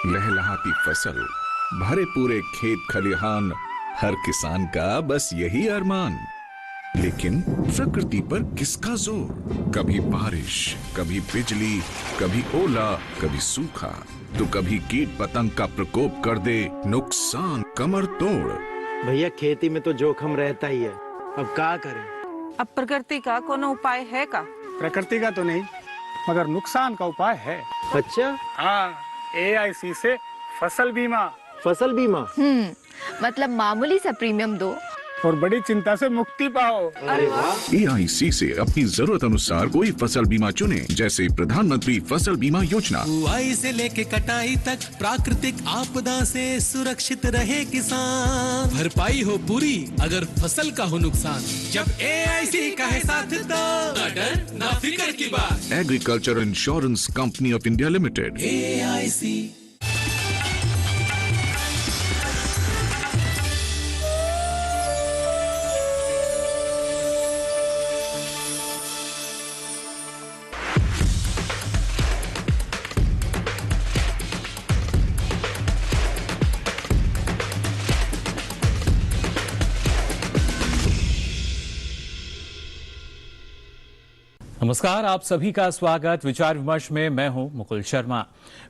लहलहाती फसल, भरे पूरे खेत खलिहान, हर किसान का बस यही अरमान। लेकिन प्रकृति पर किसका जोर? कभी बारिश, कभी बिजली, कभी ओला, कभी सूखा, तो कभी कीट पतंग का प्रकोप कर दे नुकसान कमर तोड़। भैया खेती में तो जोखम रहता ही है, अब क्या करें? अब प्रकृति का कोनो उपाय है का? प्रकृति का तो नहीं, मगर नुकसान का उपाय है। अच्छा, हाँ, AIC से फसल बीमा। फसल बीमा? मतलब मामूली सा प्रीमियम दो और बड़ी चिंता से मुक्ति पाओ। अरे वाह! AIC से अपनी जरूरत अनुसार कोई फसल बीमा चुने, जैसे प्रधानमंत्री फसल बीमा योजना। बुआई से लेके कटाई तक प्राकृतिक आपदा से सुरक्षित रहे किसान। भरपाई हो पूरी अगर फसल का हो नुकसान, जब AIC का है साथ तो ना डर ना फिक्र की बात। Agriculture insurance company of India limited. AIC। नमस्कार, आप सभी का स्वागत विचार विमर्श में। मैं हूं मुकुल शर्मा।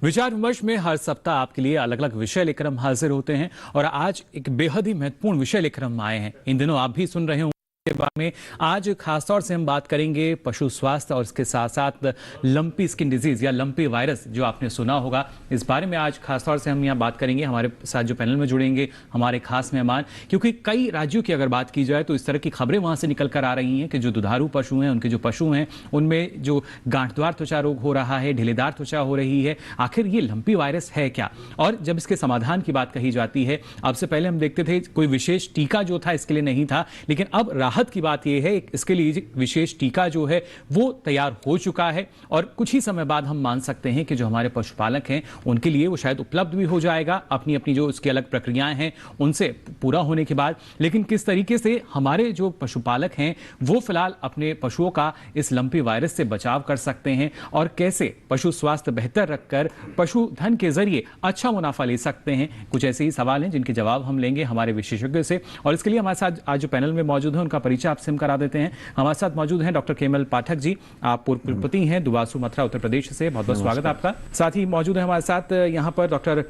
विचार विमर्श में हर सप्ताह आपके लिए अलग अलग विषय लेकर हम हाजिर होते हैं और आज एक बेहद ही महत्वपूर्ण विषय लेकर हम आए हैं। इन दिनों आप भी सुन रहे होंगे के बारे में। आज खासतौर से हम बात करेंगे पशु स्वास्थ्य और इसके साथ साथ लंपी स्किन डिजीज या लंपी वायरस जो आपने सुना होगा, इस बारे में आज खासतौर से हम यहाँ बात करेंगे। हमारे साथ जो पैनल में जुड़ेंगे हमारे खास मेहमान, क्योंकि कई राज्यों की अगर बात की जाए तो इस तरह की खबरें वहाँ से निकल कर आ रही हैं कि जो दुधारू पशु हैं, उनके जो पशु हैं, उनमें जो गांठदार त्वचा रोग हो रहा है, ढीलेदार त्वचा हो रही है। आखिर ये लंपी वायरस है क्या? और जब इसके समाधान की बात कही जाती है, अब से पहले हम देखते थे कोई विशेष टीका जो था इसके लिए नहीं था, लेकिन अब राहत की बात यह है इसके लिए विशेष टीका जो है वो तैयार हो चुका है और कुछ ही समय बाद हम मान सकते हैं कि जो हमारे पशुपालक हैं उनके लिए वो शायद उपलब्ध भी हो जाएगा, अपनी अपनी जो उसकी अलग प्रक्रियाएं हैं उनसे पूरा होने के बाद। लेकिन किस तरीके से हमारे जो पशुपालक हैं वो फिलहाल अपने पशुओं का इस लंपी वायरस से बचाव कर सकते हैं और कैसे पशु स्वास्थ्य बेहतर रखकर पशुधन के जरिए अच्छा मुनाफा ले सकते हैं, कुछ ऐसे ही सवाल हैं जिनके जवाब हम लेंगे हमारे विशेषज्ञों से। और इसके लिए हमारे साथ आज जो पैनल में मौजूद है उनका परिचय आपसे हम करा देते हैं। हमारे साथ मौजूद हैं डॉक्टर केमल पाठक जी, आप पूर्व कुलपति हैं दुवासू मथुरा उत्तर प्रदेश से, बहुत बहुत स्वागत आपका। साथ ही मौजूद है हमारे साथ यहाँ पर डॉक्टर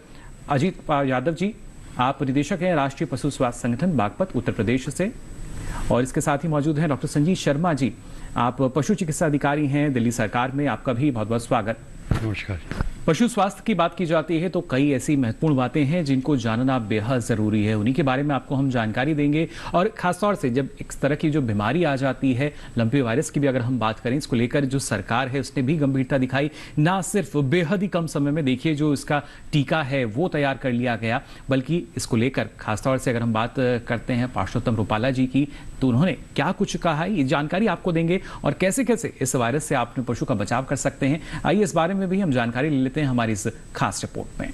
अजीत यादव जी, आप निदेशक हैं राष्ट्रीय पशु स्वास्थ्य संगठन बागपत उत्तर प्रदेश से। और इसके साथ ही मौजूद हैं डॉक्टर संजीव शर्मा जी, आप पशु चिकित्सा अधिकारी हैं दिल्ली सरकार में, आपका भी बहुत बहुत स्वागत। नमस्कार। पशु स्वास्थ्य की बात की जाती है तो कई ऐसी महत्वपूर्ण बातें हैं जिनको जानना बेहद जरूरी है, उन्हीं के बारे में आपको हम जानकारी देंगे। और खासतौर से जब इस तरह की जो बीमारी आ जाती है, लंपी वायरस की भी अगर हम बात करें, इसको लेकर जो सरकार है उसने भी गंभीरता दिखाई। ना सिर्फ बेहद ही कम समय में देखिए जो इसका टीका है वो तैयार कर लिया गया, बल्कि इसको लेकर खासतौर से अगर हम बात करते हैं पार्षोत्तम रूपाला जी की, तो उन्होंने क्या कुछ कहा है ये जानकारी आपको देंगे और कैसे कैसे इस वायरस से आप अपने पशु का बचाव कर सकते हैं। आइए इस बारे में भी हम जानकारी ले लेते हैं हमारी इस खास रिपोर्ट में।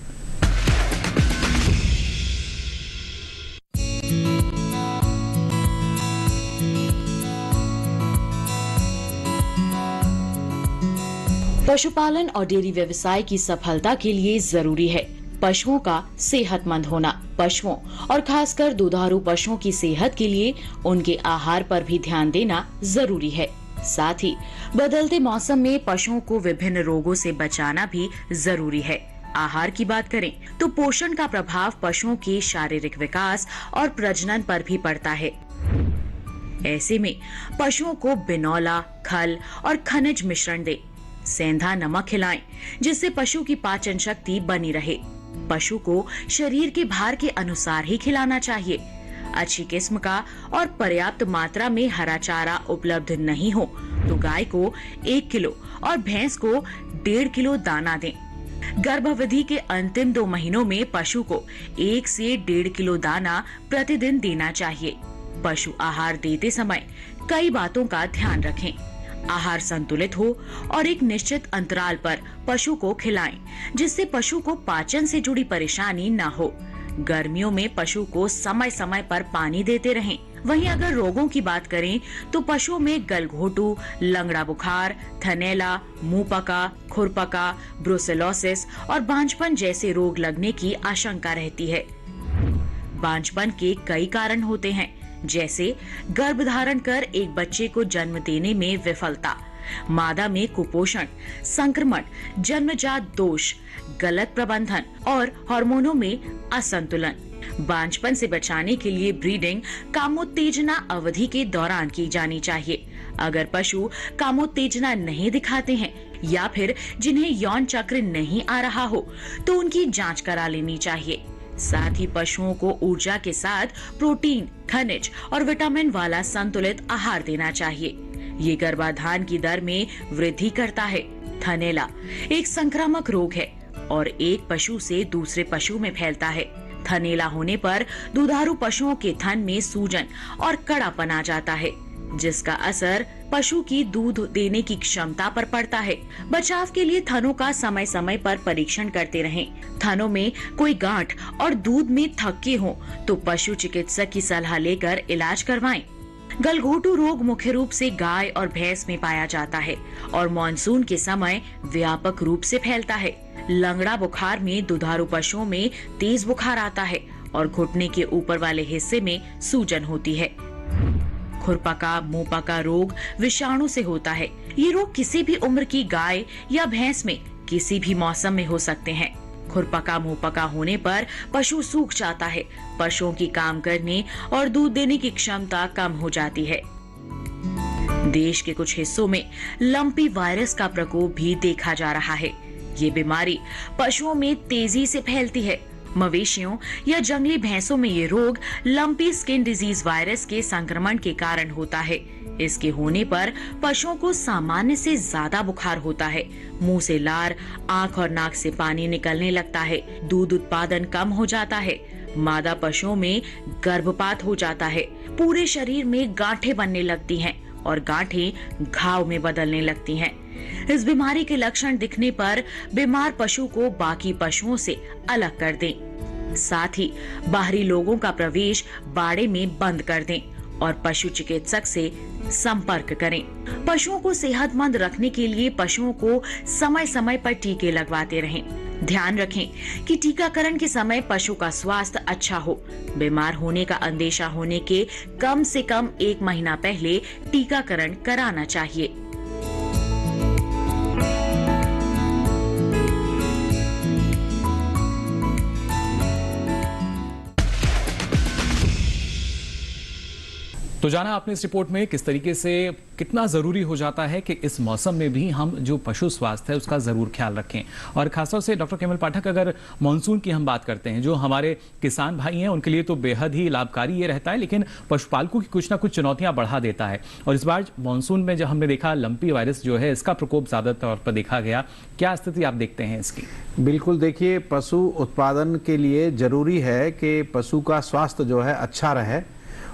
पशुपालन और डेयरी व्यवसाय की सफलता के लिए जरूरी है पशुओं का सेहतमंद होना। पशुओं और खासकर दुधारू पशुओं की सेहत के लिए उनके आहार पर भी ध्यान देना जरूरी है। साथ ही बदलते मौसम में पशुओं को विभिन्न रोगों से बचाना भी जरूरी है। आहार की बात करें तो पोषण का प्रभाव पशुओं के शारीरिक विकास और प्रजनन पर भी पड़ता है। ऐसे में पशुओं को बिनौला, खल और खनिज मिश्रण दे। सेंधा नमक खिलाएं जिससे पशु की पाचन शक्ति बनी रहे। पशु को शरीर के भार के अनुसार ही खिलाना चाहिए। अच्छी किस्म का और पर्याप्त मात्रा में हरा चारा उपलब्ध नहीं हो तो गाय को 1 किलो और भैंस को 1.5 किलो दाना दें। गर्भावधि के अंतिम 2 महीनों में पशु को 1 से 1.5 किलो दाना प्रतिदिन देना चाहिए। पशु आहार देते समय कई बातों का ध्यान रखें। आहार संतुलित हो और एक निश्चित अंतराल पर पशु को खिलाएं, जिससे पशु को पाचन से जुड़ी परेशानी न हो। गर्मियों में पशु को समय समय पर पानी देते रहें वहीं अगर रोगों की बात करें तो पशुओं में गलघोटू, लंगड़ा बुखार, थनैला, मुंह पका, खुरपका, ब्रुसेलोसिस और बांझपन जैसे रोग लगने की आशंका रहती है। बांझपन के कई कारण होते हैं, जैसे गर्भधारण कर एक बच्चे को जन्म देने में विफलता, मादा में कुपोषण, संक्रमण, जन्मजात दोष, गलत प्रबंधन और हार्मोनों में असंतुलन। बांझपन से बचाने के लिए ब्रीडिंग कामोत्तेजना अवधि के दौरान की जानी चाहिए। अगर पशु कामोत्तेजना नहीं दिखाते हैं या फिर जिन्हें यौन चक्र नहीं आ रहा हो तो उनकी जांच करा लेनी चाहिए। साथ ही पशुओं को ऊर्जा के साथ प्रोटीन, खनिज और विटामिन वाला संतुलित आहार देना चाहिए। ये गर्भाधान की दर में वृद्धि करता है। थनैला एक संक्रामक रोग है और एक पशु से दूसरे पशु में फैलता है। थनैला होने पर दुधारू पशुओं के थन में सूजन और कड़ापन आ जाता है, जिसका असर पशु की दूध देने की क्षमता पर पड़ता है। बचाव के लिए थनों का समय समय पर परीक्षण करते रहें। थनों में कोई गांठ और दूध में थक्के हो तो पशु चिकित्सक की सलाह लेकर इलाज करवाएं। गलघोटू रोग मुख्य रूप से गाय और भैंस में पाया जाता है और मानसून के समय व्यापक रूप से फैलता है। लंगड़ा बुखार में दुधारू पशुओं में तेज बुखार आता है और घुटने के ऊपर वाले हिस्से में सूजन होती है। खुरपका, मुंहपका रोग विषाणु से होता है। ये रोग किसी भी उम्र की गाय या भैंस में किसी भी मौसम में हो सकते हैं। खुरपका, मुंहपका होने पर पशु सूख जाता है, पशुओं की काम करने और दूध देने की क्षमता कम हो जाती है। देश के कुछ हिस्सों में लंपी वायरस का प्रकोप भी देखा जा रहा है। ये बीमारी पशुओं में तेजी से फैलती है। मवेशियों या जंगली भैंसों में ये रोग लंपी स्किन डिजीज वायरस के संक्रमण के कारण होता है। इसके होने पर पशुओं को सामान्य से ज्यादा बुखार होता है, मुंह से लार, आंख और नाक से पानी निकलने लगता है, दूध उत्पादन कम हो जाता है, मादा पशुओं में गर्भपात हो जाता है, पूरे शरीर में गांठें बनने लगती हैं और गांठें घाव में बदलने लगती हैं। इस बीमारी के लक्षण दिखने पर बीमार पशु को बाकी पशुओं से अलग कर दें। साथ ही बाहरी लोगों का प्रवेश बाड़े में बंद कर दें और पशु चिकित्सक से संपर्क करें। पशुओं को सेहतमंद रखने के लिए पशुओं को समय समय पर टीके लगवाते रहें। ध्यान रखें कि टीकाकरण के समय पशु का स्वास्थ्य अच्छा हो। बीमार होने का अंदेशा होने के कम से कम 1 महीना पहले टीकाकरण कराना चाहिए। तो जाना आपने इस रिपोर्ट में किस तरीके से कितना जरूरी हो जाता है कि इस मौसम में भी हम जो पशु स्वास्थ्य है उसका जरूर ख्याल रखें। और खासतौर से डॉक्टर केवल पाठक, अगर मानसून की हम बात करते हैं, जो हमारे किसान भाई हैं उनके लिए तो बेहद ही लाभकारी ये रहता है, लेकिन पशुपालकों की कुछ ना कुछ चुनौतियां बढ़ा देता है। और इस बार मानसून में जब हमने देखा लंपी वायरस जो है इसका प्रकोप ज्यादा तौर पर देखा गया, क्या स्थिति आप देखते हैं इसकी? बिल्कुल, देखिए, पशु उत्पादन के लिए जरूरी है कि पशु का स्वास्थ्य जो है अच्छा रहे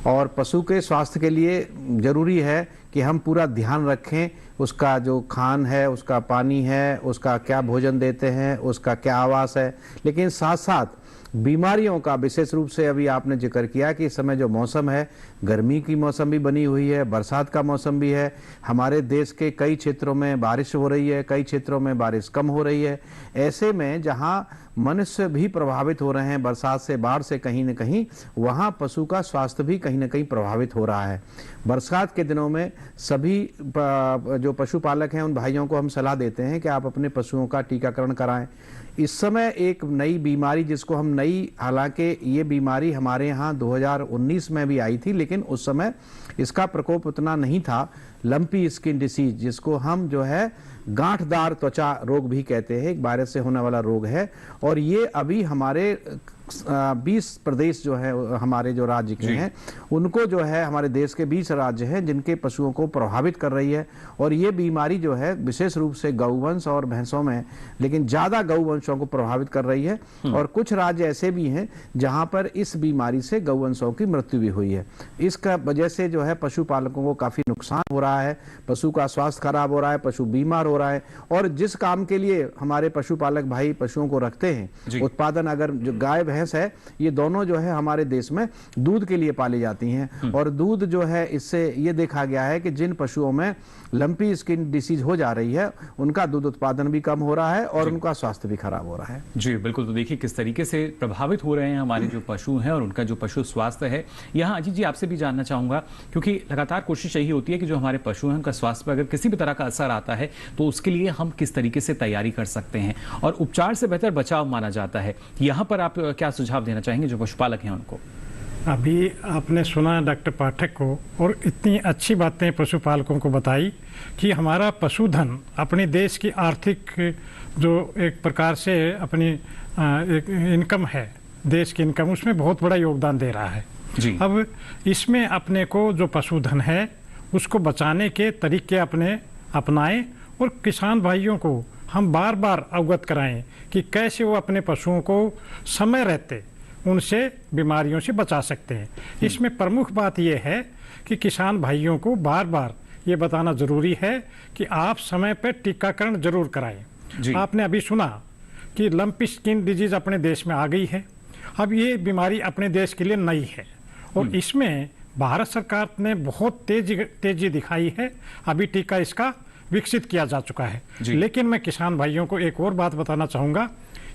और पशु के स्वास्थ्य के लिए जरूरी है कि हम पूरा ध्यान रखें। उसका जो खान है, उसका पानी है, उसका क्या भोजन देते हैं, उसका क्या आवास है, लेकिन साथ साथ बीमारियों का विशेष रूप से अभी आपने जिक्र किया कि इस समय जो मौसम है, गर्मी की मौसम भी बनी हुई है, बरसात का मौसम भी है। हमारे देश के कई क्षेत्रों में बारिश हो रही है, कई क्षेत्रों में बारिश कम हो रही है। ऐसे में जहां मनुष्य भी प्रभावित हो रहे हैं बरसात से, बाढ़ से, कहीं न कहीं वहां पशु का स्वास्थ्य भी कहीं न कहीं प्रभावित हो रहा है। बरसात के दिनों में सभी जो पशुपालक हैं उन भाइयों को हम सलाह देते हैं कि आप अपने पशुओं का टीकाकरण कराएं। इस समय एक नई बीमारी, जिसको हम नई, हालांकि ये बीमारी हमारे यहाँ 2019 में भी आई थी, लेकिन उस समय इसका प्रकोप उतना नहीं था, लंपी स्किन डिसीज, जिसको हम जो है गांठदार त्वचा रोग भी कहते हैं, एक वायरस से होने वाला रोग है। और ये अभी हमारे 20 प्रदेश जो है, हमारे जो राज्य के हैं, उनको जो है, हमारे देश के 20 राज्य हैं जिनके पशुओं को प्रभावित कर रही है। और ये बीमारी जो है विशेष रूप से गौवंश और भैंसों में, लेकिन ज्यादा गौवंशों को प्रभावित कर रही है। और कुछ राज्य ऐसे भी हैं जहां पर इस बीमारी से गौवंशों की मृत्यु भी हुई है। इसका वजह से जो है पशुपालकों को काफी नुकसान हो रहा रहा है, पशु का स्वास्थ्य खराब हो रहा है, पशु बीमार हो रहा है। और जिस काम के लिए हमारे पशुपालक भाई पशुओं को रखते हैं, उत्पादन, अगर जो गाय भैंस है, ये दोनों जो है हमारे देश में दूध के लिए पाली जाती हैं। और दूध जो है, इससे ये देखा गया है कि जिन पशुओं में लंपी स्किन डिसीज हो जा रही है, उनका दूध उत्पादन भी कम हो रहा है और उनका स्वास्थ्य भी खराब हो रहा है। जी बिल्कुल। तो देखिए किस तरीके से प्रभावित हो रहे हैं हमारे जो पशु हैं और उनका जो पशु स्वास्थ्य है। यहाँ अजीत जी आपसे भी जानना चाहूंगा, क्योंकि लगातार कोशिश यही होती है कि जो हमारे पशु हैं उनका स्वास्थ्य पर अगर किसी भी तरह का असर आता है तो उसके लिए हम किस तरीके से तैयारी कर सकते हैं, और उपचार से बेहतर बचाव माना जाता है। यहाँ पर आप क्या सुझाव देना चाहेंगे जो पशुपालक हैं उनको? अभी आपने सुना डॉक्टर पाठक को, और इतनी अच्छी बातें पशुपालकों को बताई कि हमारा पशुधन अपने देश की आर्थिक जो एक प्रकार से अपनी एक इनकम है, देश की इनकम, उसमें बहुत बड़ा योगदान दे रहा है जी। अब इसमें अपने को जो पशुधन है उसको बचाने के तरीके अपने अपनाएं, और किसान भाइयों को हम बार बार अवगत कराएं कि कैसे वो अपने पशुओं को समय रहते उनसे बीमारियों से बचा सकते हैं। इसमें प्रमुख बात यह है कि किसान भाइयों को बार बार ये बताना ज़रूरी है कि आप समय पर टीकाकरण जरूर कराएं। आपने अभी सुना कि लंपी स्किन डिजीज़ अपने देश में आ गई है। अब ये बीमारी अपने देश के लिए नई है और इसमें भारत सरकार ने बहुत तेजी दिखाई है। अभी टीका इसका विकसित किया जा चुका है। लेकिन मैं किसान भाइयों को एक और बात बताना चाहूँगा,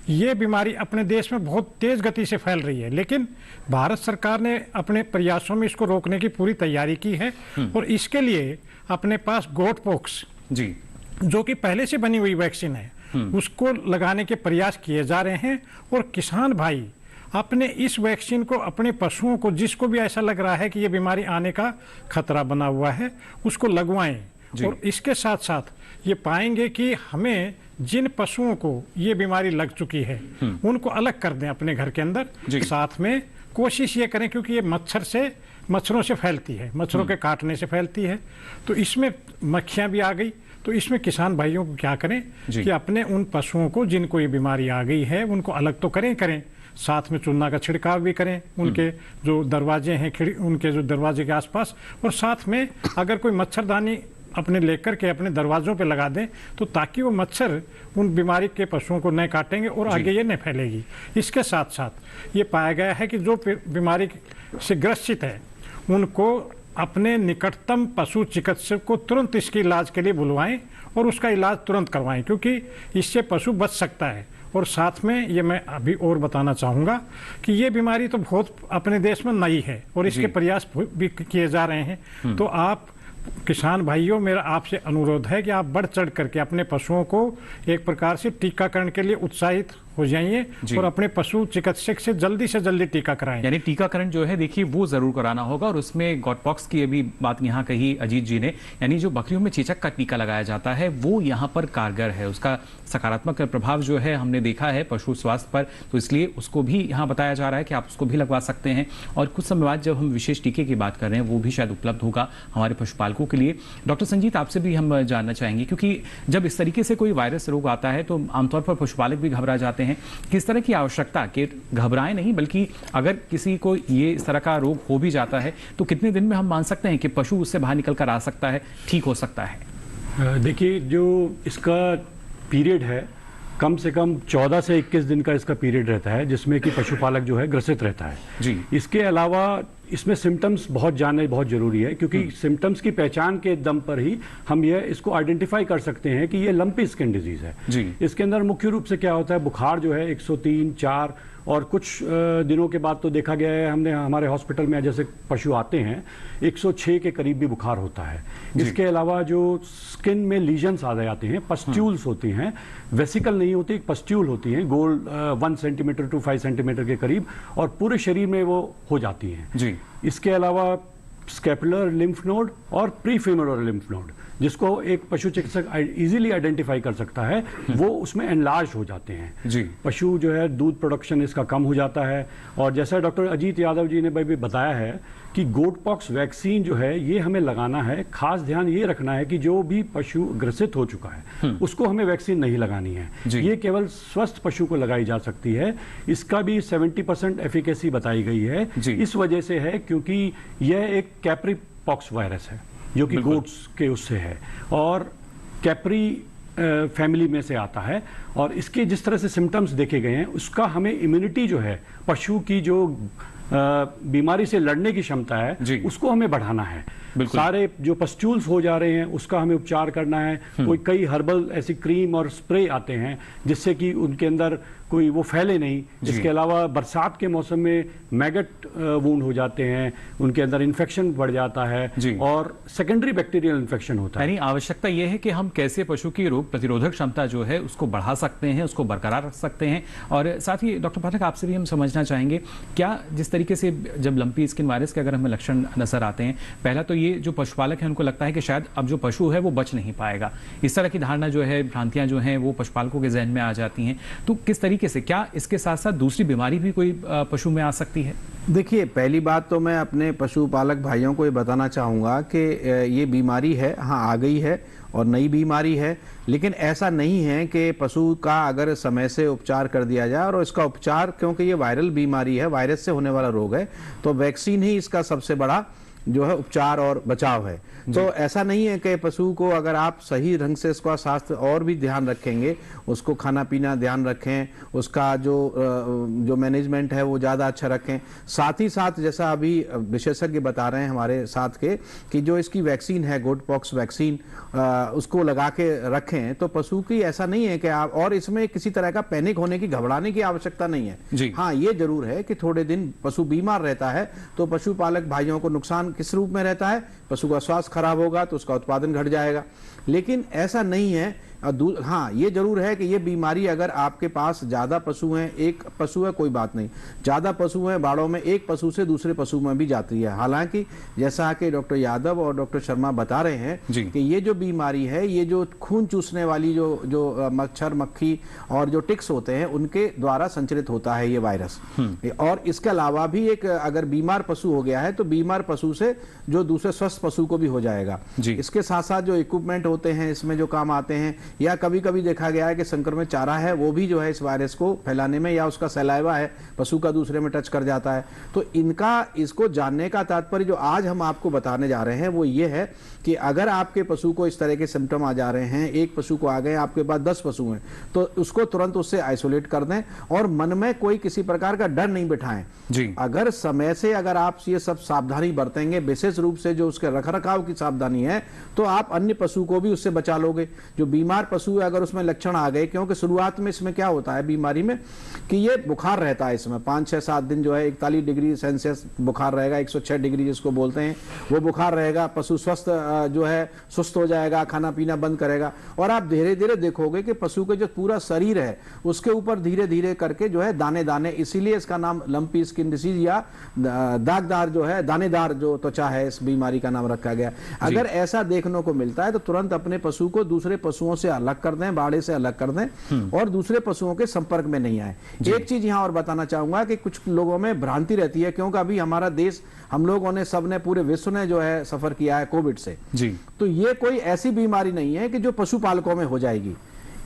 ये बीमारी अपने देश में बहुत तेज गति से फैल रही है, लेकिन भारत सरकार ने अपने प्रयासों में इसको रोकने की पूरी तैयारी की है। और इसके लिए अपने पास गोट पॉक्स जी, जो कि पहले से बनी हुई वैक्सीन है, उसको लगाने के प्रयास किए जा रहे हैं। और किसान भाई अपने इस वैक्सीन को अपने पशुओं को, जिसको भी ऐसा लग रहा है कि ये बीमारी आने का खतरा बना हुआ है, उसको लगवाएं। और इसके साथ साथ ये पाएंगे कि हमें जिन पशुओं को ये बीमारी लग चुकी है उनको अलग कर दें अपने घर के अंदर। साथ में कोशिश ये करें, क्योंकि ये मच्छरों से फैलती है, मच्छरों के काटने से फैलती है, तो इसमें मक्खियां भी आ गई। तो इसमें किसान भाइयों को क्या करें कि अपने उन पशुओं को जिनको ये बीमारी आ गई है उनको अलग तो करें, साथ में चूना का छिड़काव भी करें उनके जो दरवाजे हैं, उनके जो दरवाजे के आसपास। और साथ में अगर कोई मच्छरदानी अपने लेकर के अपने दरवाजों पे लगा दें, तो ताकि वो मच्छर उन बीमारी के पशुओं को न काटेंगे और आगे ये न फैलेगी। इसके साथ साथ ये पाया गया है कि जो बीमारी से ग्रसित है उनको अपने निकटतम पशु चिकित्सक को तुरंत इसके इलाज के लिए बुलवाएं और उसका इलाज तुरंत करवाएं, क्योंकि इससे पशु बच सकता है। और साथ में ये मैं अभी और बताना चाहूँगा कि ये बीमारी तो बहुत अपने देश में नई है और इसके प्रयास भी किए जा रहे हैं। तो आप किसान भाइयों, मेरा आपसे अनुरोध है कि आप बढ़ चढ़ करके अपने पशुओं को एक प्रकार से टीकाकरण के लिए उत्साहित हो जाइए और अपने पशु चिकित्सक से जल्दी टीका कराएं। यानी टीकाकरण जो है देखिए वो जरूर कराना होगा। और उसमें गॉटपॉक्स की अभी बात यहाँ कही अजीत जी ने, यानी जो बकरियों में चेचक का टीका लगाया जाता है वो यहाँ पर कारगर है, उसका सकारात्मक प्रभाव जो है हमने देखा है पशु स्वास्थ्य पर, तो इसलिए उसको भी यहाँ बताया जा रहा है कि आप उसको भी लगवा सकते हैं। और कुछ समय बाद जब हम विशेष टीके की बात कर रहे हैं वो भी शायद उपलब्ध होगा हमारे पशुपालकों के लिए। डॉक्टर संजीत, आपसे भी हम जानना चाहेंगे, क्योंकि जब इस तरीके से कोई वायरस रोग आता है तो आमतौर पर पशुपालक भी घबरा जाते हैं। किस तरह की आवश्यकता कि घबराएं नहीं, बल्कि अगर किसी को ये इस तरह का रोग हो भी जाता है तो कितने दिन में हम मान सकते हैं कि पशु उससे बाहर निकल कर आ सकता है, ठीक हो सकता है? देखिए, जो इसका पीरियड है कम से कम 14 से 21 दिन का इसका पीरियड रहता है, जिसमें कि पशुपालक जो है ग्रसित रहता है जी। इसके अलावा इसमें सिम्टम्स बहुत जानना बहुत जरूरी है, क्योंकि सिम्टम्स की पहचान के दम पर ही हम इसको आइडेंटिफाई कर सकते हैं कि ये लंपी स्किन डिजीज है जी। इसके अंदर मुख्य रूप से क्या होता है, बुखार जो है 103, 4 और कुछ दिनों के बाद तो देखा गया है, हमने हमारे हॉस्पिटल में जैसे पशु आते हैं 106 के करीब भी बुखार होता है। इसके अलावा जो स्किन में लीजन्स आ जाते हैं, पस्ट्यूल्स होती हैं, वेसिकल नहीं होती, पस्ट्यूल होती हैं, गोल 1 सेंटीमीटर टू 5 सेंटीमीटर के करीब, और पूरे शरीर में वो हो जाती हैं जी। इसके अलावा स्कैपुलर लिम्फ नोड और प्रीफेमोरल लिम्फ नोड, जिसको एक पशु चिकित्सक इजीली आइडेंटिफाई कर सकता है, वो उसमें एनलार्ज हो जाते हैं जी। पशु जो है दूध प्रोडक्शन इसका कम हो जाता है। और जैसा डॉक्टर अजीत यादव जी ने भी बताया है कि गोटपॉक्स वैक्सीन जो है ये हमें लगाना है। खास ध्यान ये रखना है कि जो भी पशु ग्रसित हो चुका है उसको हमें वैक्सीन नहीं लगानी है, ये केवल स्वस्थ पशु को लगाई जा सकती है। इसका भी 70% एफिकेसी बताई गई है। इस वजह से है क्योंकि यह एक कैप्री पॉक्स वायरस है। जो कि गोट्स के उससे है और कैप्री फैमिली में से आता है। और इसके जिस तरह से सिम्टम्स देखे गए हैं उसका हमें इम्यूनिटी जो है, पशु की जो बीमारी से लड़ने की क्षमता है उसको हमें बढ़ाना है। सारे जो पस्ट्यूल्स हो जा रहे हैं उसका हमें उपचार करना है। कई हर्बल ऐसी क्रीम और स्प्रे आते हैं जिससे कि उनके अंदर कोई वो फैले नहीं। इसके अलावा बरसात के मौसम में मैगट वूंड हो जाते हैं, उनके अंदर इन्फेक्शन बढ़ जाता है और सेकेंडरी बैक्टीरियल इन्फेक्शन होता है। यानी आवश्यकता यह है कि हम कैसे पशु की रोग प्रतिरोधक क्षमता जो है उसको बढ़ा सकते हैं, उसको बरकरार रख सकते हैं। और साथ ही डॉक्टर पाठक आपसे भी हम समझना चाहेंगे, क्या जिस तरीके से जब लंपी स्किन वायरस के अगर हमें लक्षण नजर आते हैं, पहला तो ये जो पशुपालक है उनको लगता है कि शायद अब जो पशु है वो बच नहीं पाएगा, इस तरह की धारणा जो है, भ्रांतियां जो हैं वो पशुपालकों के जहन में आ जाती हैं। तो किस तरीके से, क्या इसके साथ साथ दूसरी बीमारी भी कोई पशु में आ सकती है? देखिए, पहली बात तो मैं अपने पशुपालक भाइयों को ये बताना चाहूँगा कि ये बीमारी है, हाँ आ गई है और नई बीमारी है, लेकिन ऐसा नहीं है कि पशु का अगर समय से उपचार कर दिया जाए, और इसका उपचार, क्योंकि ये वायरल बीमारी है, वायरस से होने वाला रोग है, तो वैक्सीन ही इसका सबसे बड़ा जो है उपचार और बचाव है। तो ऐसा नहीं है कि पशु को अगर आप सही ढंग से इसका स्वास्थ्य और भी ध्यान रखेंगे, उसको खाना पीना ध्यान रखें, उसका जो मैनेजमेंट है वो ज़्यादा अच्छा रखें, साथ ही साथ जैसा अभी विशेषज्ञ बता रहे हैं हमारे साथ के कि जो इसकी वैक्सीन है, गोट पॉक्स वैक्सीन, उसको लगा के रखें, तो पशु की ऐसा नहीं है कि आप, और इसमें किसी तरह का पैनिक होने की, घबराने की आवश्यकता नहीं है। हाँ, ये जरूर है कि थोड़े दिन पशु बीमार रहता है तो पशुपालक भाइयों को नुकसान किस रूप में रहता है, पशु का स्वास्थ्य खराब होगा तो उसका उत्पादन घट जाएगा, लेकिन ऐसा नहीं है। हाँ, ये जरूर है कि ये बीमारी अगर आपके पास ज्यादा पशु हैं, एक पशु है कोई बात नहीं, ज्यादा पशु हैं बाड़ों में, एक पशु से दूसरे पशु में भी जाती है। हालांकि जैसा कि डॉक्टर यादव और डॉक्टर शर्मा बता रहे हैं कि ये जो बीमारी है, ये जो खून चूसने वाली जो मच्छर, मक्खी और जो टिक्स होते हैं उनके द्वारा संचरित होता है ये वायरस। और इसके अलावा भी एक अगर बीमार पशु हो गया है तो बीमार पशु से जो दूसरे स्वस्थ पशु को भी हो जाएगा। इसके साथ साथ जो इक्विपमेंट होते हैं इसमें जो काम आते हैं, या कभी कभी देखा गया है कि संक्रमित चारा है वो भी जो है इस वायरस को फैलाने में, या उसका सलाइवा है पशु का दूसरे में टच कर जाता है। तो इसको जानने का तात्पर्य जो आज हम आपको बताने जा रहे हैं वो ये है कि अगर आपके पशु को इस तरह के सिम्टम आ जा रहे हैं, एक पशु को आ गए, आपके पास 10 पशु हैं, तो उसको तुरंत उससे आइसोलेट कर दें और मन में कोई किसी प्रकार का डर नहीं बिठाएं। अगर समय से अगर आप ये सब सावधानी बरतेंगे, विशेष रूप से जो उसके रखरखाव की सावधानी है, तो आप अन्य पशु को भी उससे बचा लोगे। जो बीमार पशु है अगर उसमें लक्षण आ गए, क्योंकि शुरुआत में इसमें क्या होता है बीमारी में कि ये बुखार रहता है, इसमें 5, 6, 7 दिन जो है 41 डिग्री सेल्सियस बुखार रहेगा, 106 डिग्री जिसको बोलते हैं वो बुखार रहेगा। पशु स्वस्थ जो है सुस्त हो जाएगा, खाना पीना बंद करेगा, और आप धीरे धीरे देखोगे कि पशु के जो पूरा शरीर है उसके ऊपर धीरे धीरे करके जो है दाने दाने, इसीलिए इसका नाम लंपी स्किन डिसीज या दागदार जो है, दानेदार जो त्वचा है, इस बीमारी का नाम रखा गया। अगर ऐसा देखने को मिलता है तो तुरंत अपने पशु को दूसरे पशुओं से अलग कर दें, बाड़े से अलग कर दें और दूसरे पशुओं के संपर्क में नहीं आए। एक चीज यहां और बताना चाहूंगा कि कुछ लोगों में भ्रांति रहती है, क्योंकि अभी हमारा देश, हम लोगों ने, सबने, पूरे विश्व ने जो है सफर किया है कोविड से, तो ये कोई ऐसी बीमारी नहीं है कि जो पशुपालकों में हो जाएगी।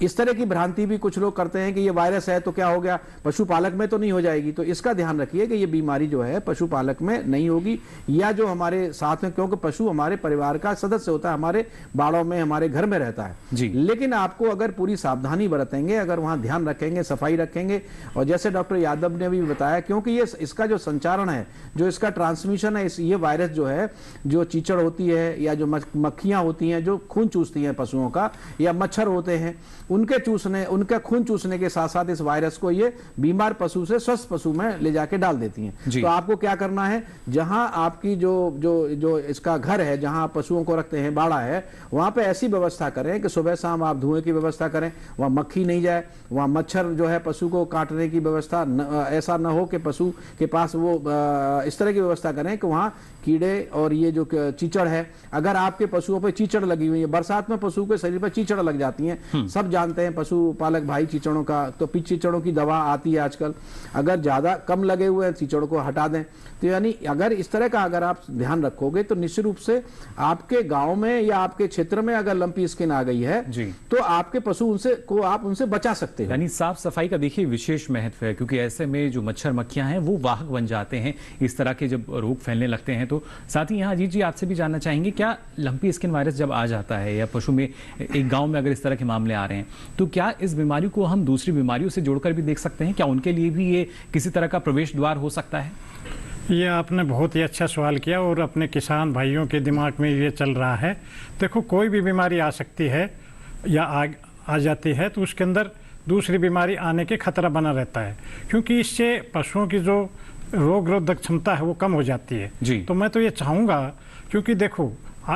इस तरह की भ्रांति भी कुछ लोग करते हैं कि ये वायरस है तो क्या हो गया, पशुपालक में तो नहीं हो जाएगी। तो इसका ध्यान रखिए कि ये बीमारी जो है पशुपालक में नहीं होगी, या जो हमारे साथ में, क्योंकि पशु हमारे परिवार का सदस्य होता है, हमारे बाड़ों में, हमारे घर में रहता है। लेकिन आपको अगर पूरी सावधानी बरतेंगे, अगर वहां ध्यान रखेंगे, सफाई रखेंगे, और जैसे डॉक्टर यादव ने भी बताया, क्योंकि ये इसका जो संचारण है, जो इसका ट्रांसमिशन है, ये वायरस जो है, जो चीचड़ होती है या जो मक्खियां होती हैं जो खून चूसती हैं पशुओं का, या मच्छर होते हैं, उनके खून चूसने के साथ साथ इस वायरस को ये बीमार पशु से स्वस्थ पशु में ले जाके डाल देती हैं। तो आपको क्या करना है, जहां आपकी जो इसका घर है, जहां पशुओं को रखते हैं, बाड़ा है, वहां पे ऐसी व्यवस्था करें कि सुबह शाम आप धुएं की व्यवस्था करें, वहां मक्खी नहीं जाए, वहां मच्छर जो है पशु को काटने की व्यवस्था ऐसा न हो कि पशु के पास वो इस तरह की व्यवस्था करें कि वहां कीड़े और ये जो चीचड़ है, अगर आपके पशुओं पे चीचड़ लगी हुई है, बरसात में पशु के शरीर पर चीचड़ लग जाती हैं, सब जानते हैं पशुपालक भाई चीचड़ों का, तो चीचड़ों की दवा आती है आजकल, अगर ज्यादा कम लगे हुए हैं चीचड़ को हटा दें। तो यानी अगर इस तरह का अगर आप ध्यान रखोगे तो निश्चित रूप से आपके गांव में या आपके क्षेत्र में अगर लंपी स्किन आ गई है तो आपके पशु आप उनसे बचा सकते हैं। यानी साफ सफाई का देखिए विशेष महत्व है, क्योंकि ऐसे में जो मच्छर मक्खियां हैं वो वाहक बन जाते हैं, इस तरह के जब रोग फैलने लगते हैं तो साथ ही यहाँ अजीत जी आपसे भी जानना चाहेंगे, क्या लंपी स्किन वायरस जब आ जाता है या पशु में, एक गांव में अगर इस तरह के मामले आ रहे हैं, तो क्या इस बीमारी को हम दूसरी बीमारियों से जोड़कर भी देख सकते हैं? क्या उनके लिए भी ये किसी तरह का प्रवेश द्वार हो सकता है? ये आपने बहुत ही अच्छा सवाल किया और अपने किसान भाइयों के दिमाग में ये चल रहा है। देखो, कोई भी बीमारी आ सकती है या आ जाती है तो उसके अंदर दूसरी बीमारी आने के खतरा बना रहता है, क्योंकि इससे पशुओं की जो रोग रोधक क्षमता है वो कम हो जाती है जी। तो मैं तो ये चाहूँगा, क्योंकि देखो